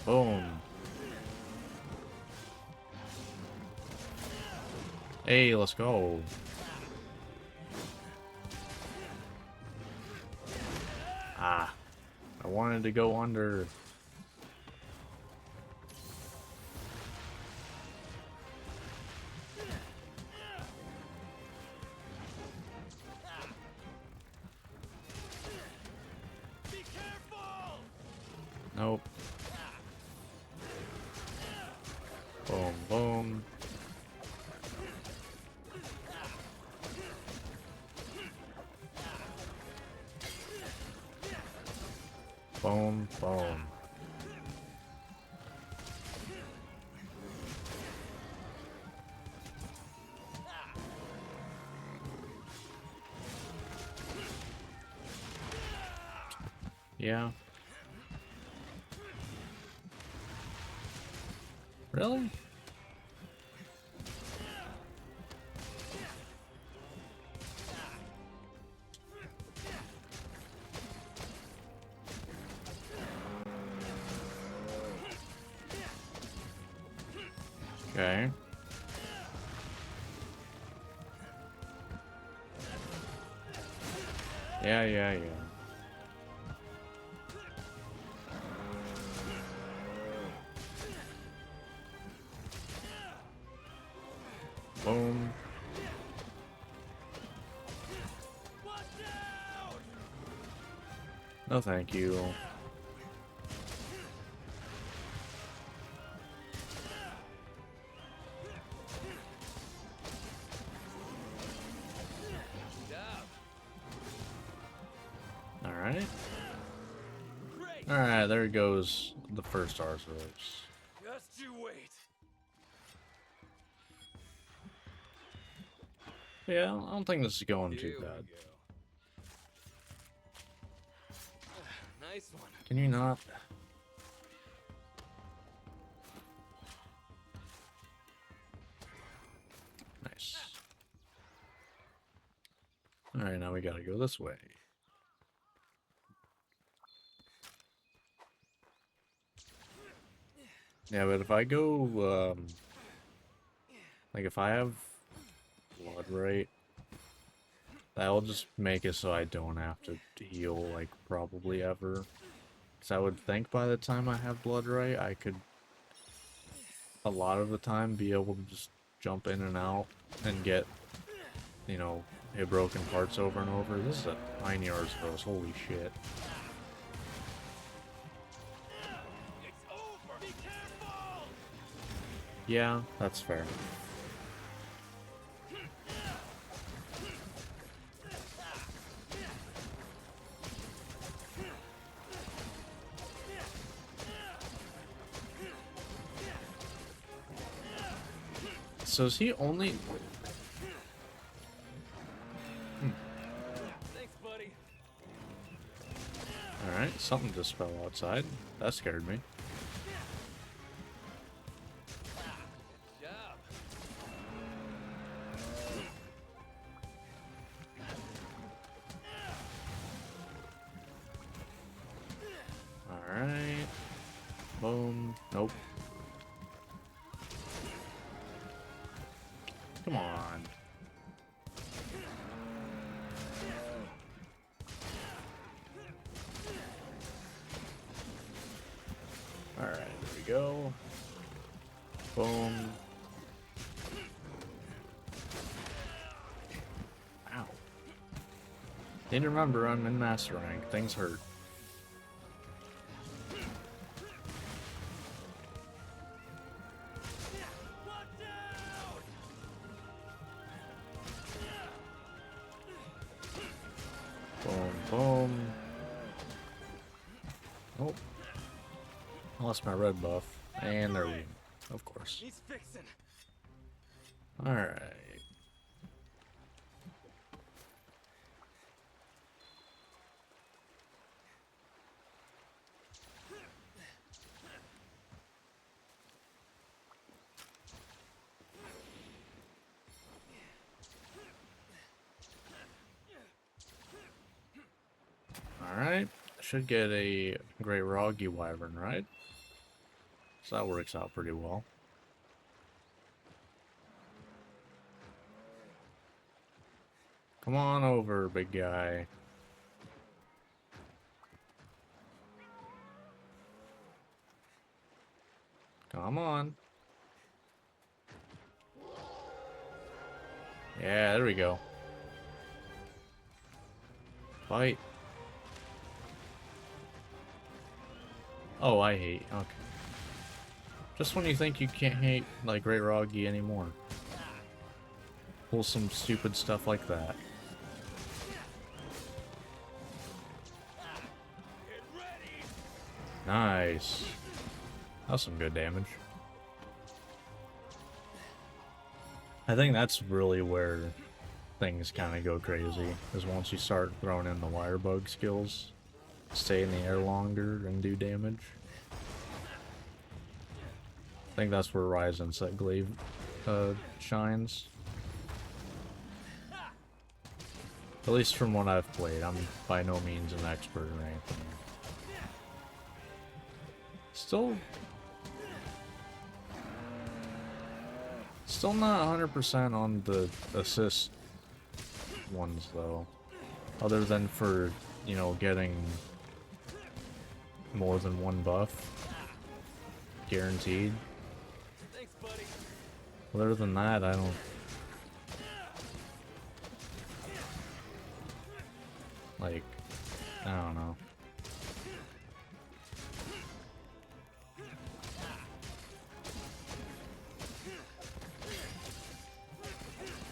Boom. Hey, let's go. Ah, I wanted to go under. Be careful. Nope. Boom, boom. Boom, boom. Yeah. Really? Okay. Yeah, yeah, yeah. Boom. Watch out. No, thank you. Job. Alright. Great. Alright, there goes the first Arthros. Just you wait. Yeah, I don't think this is going Here too we bad. go. Nice one. Can you not? Nice. Alright, now we gotta go this way. Yeah, but if I go, like if I have blood right, that'll just make it so I don't have to heal, like, probably ever. Because I would think by the time I have blood right, I could, a lot of the time, be able to just jump in and out and get, you know, hit broken parts over and over. This is a tiny Arthros, holy shit. It's over. Be careful. Yeah, that's fair. So is he only... Thanks, buddy. Alright, something just fell outside. That scared me. Job. Alright. Boom. Nope. Come on. Alright, there we go. Boom. Ow. Need to remember, I'm in Master Rank. Things hurt. Boom, boom. Oh. I lost my red buff. And there we go. Of course. He's fixing. Alright. Alright. Should get a Great Roggy Wyvern, right? So that works out pretty well. Come on over, big guy. Come on. Yeah, there we go. Fight. Oh, I hate. Okay. Just when you think you can't hate, like, Great Roggy anymore. Pull some stupid stuff like that. Get ready. Nice. That's some good damage. I think that's really where things kind of go crazy, is once you start throwing in the wire bug skills. Stay in the air longer and do damage. I think that's where Ryzen's that Glaive shines. At least from what I've played. I'm by no means an expert or anything. Still not 100% on the assist ones though. Other than for, you know, getting more than one buff. Guaranteed. Thanks, buddy. Other than that, I don't... Like, I don't know.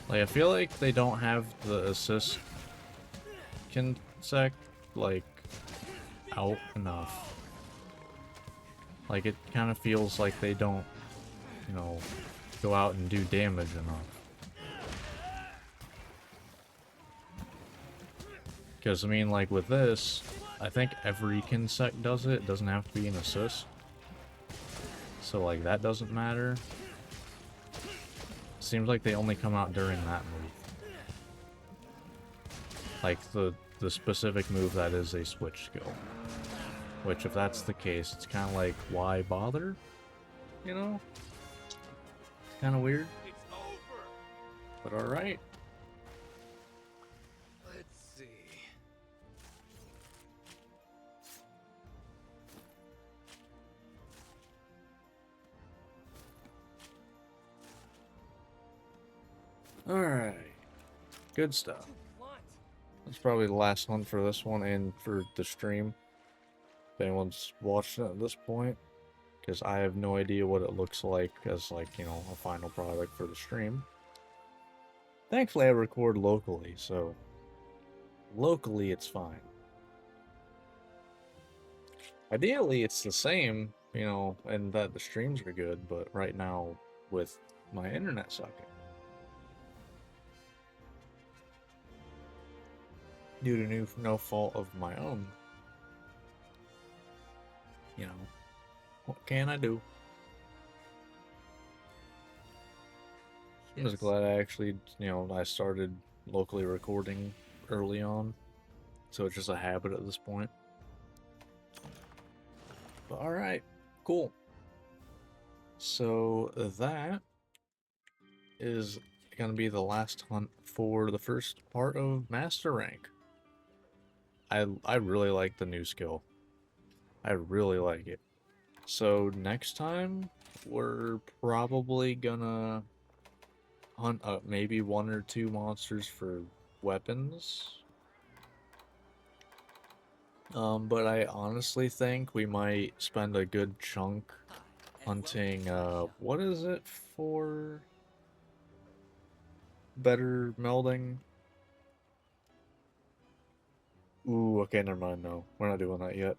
Like, I feel like they don't have the assist consec, like, out enough. Like, it kind of feels like they don't, you know, go out and do damage enough. Because, I mean, like, with this, I think every consec does it. It doesn't have to be an assist. So, like, that doesn't matter. Seems like they only come out during that move. Like, the specific move that is a switch skill. Which, if that's the case, it's kind of like, why bother? You know? It's kind of weird. It's over. But alright. Let's see. Alright. Good stuff. Too blunt. That's probably the last one for this one and for the stream. If anyone's watching it at this point. Because I have no idea what it looks like as, like, you know, a final product for the stream. Thankfully, I record locally, so locally it's fine. Ideally, it's the same, you know, and that the streams are good, but right now, with my internet sucking. Due to no fault of my own. You know, what can I do? I'm just glad I actually, you know, I started locally recording early on. So it's just a habit at this point. But alright, cool. So that is going to be the last hunt for the first part of Master Rank. I really like the new skill. I really like it. So next time, we're probably gonna hunt maybe 1 or 2 monsters for weapons. But I honestly think we might spend a good chunk hunting, what is it for better melding? Ooh, okay, never mind, no. We're not doing that yet.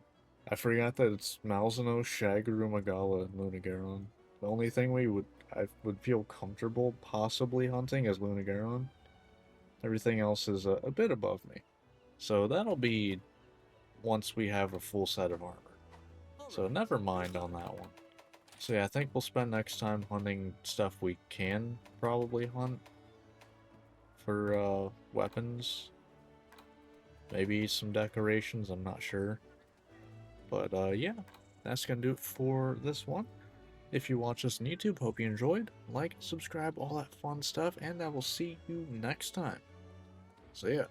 I forgot that it's Malzeno, Shagaru, Magala, and Lunagaron. The only thing I would feel comfortable possibly hunting is Lunagaron. Everything else is a bit above me. So that'll be once we have a full set of armor. So never mind on that one. So yeah, I think we'll spend next time hunting stuff we can probably hunt for weapons. Maybe some decorations, I'm not sure. But yeah, that's gonna do it for this one. If you watch this on YouTube, hope you enjoyed. Like, subscribe, all that fun stuff, and I will see you next time. See ya.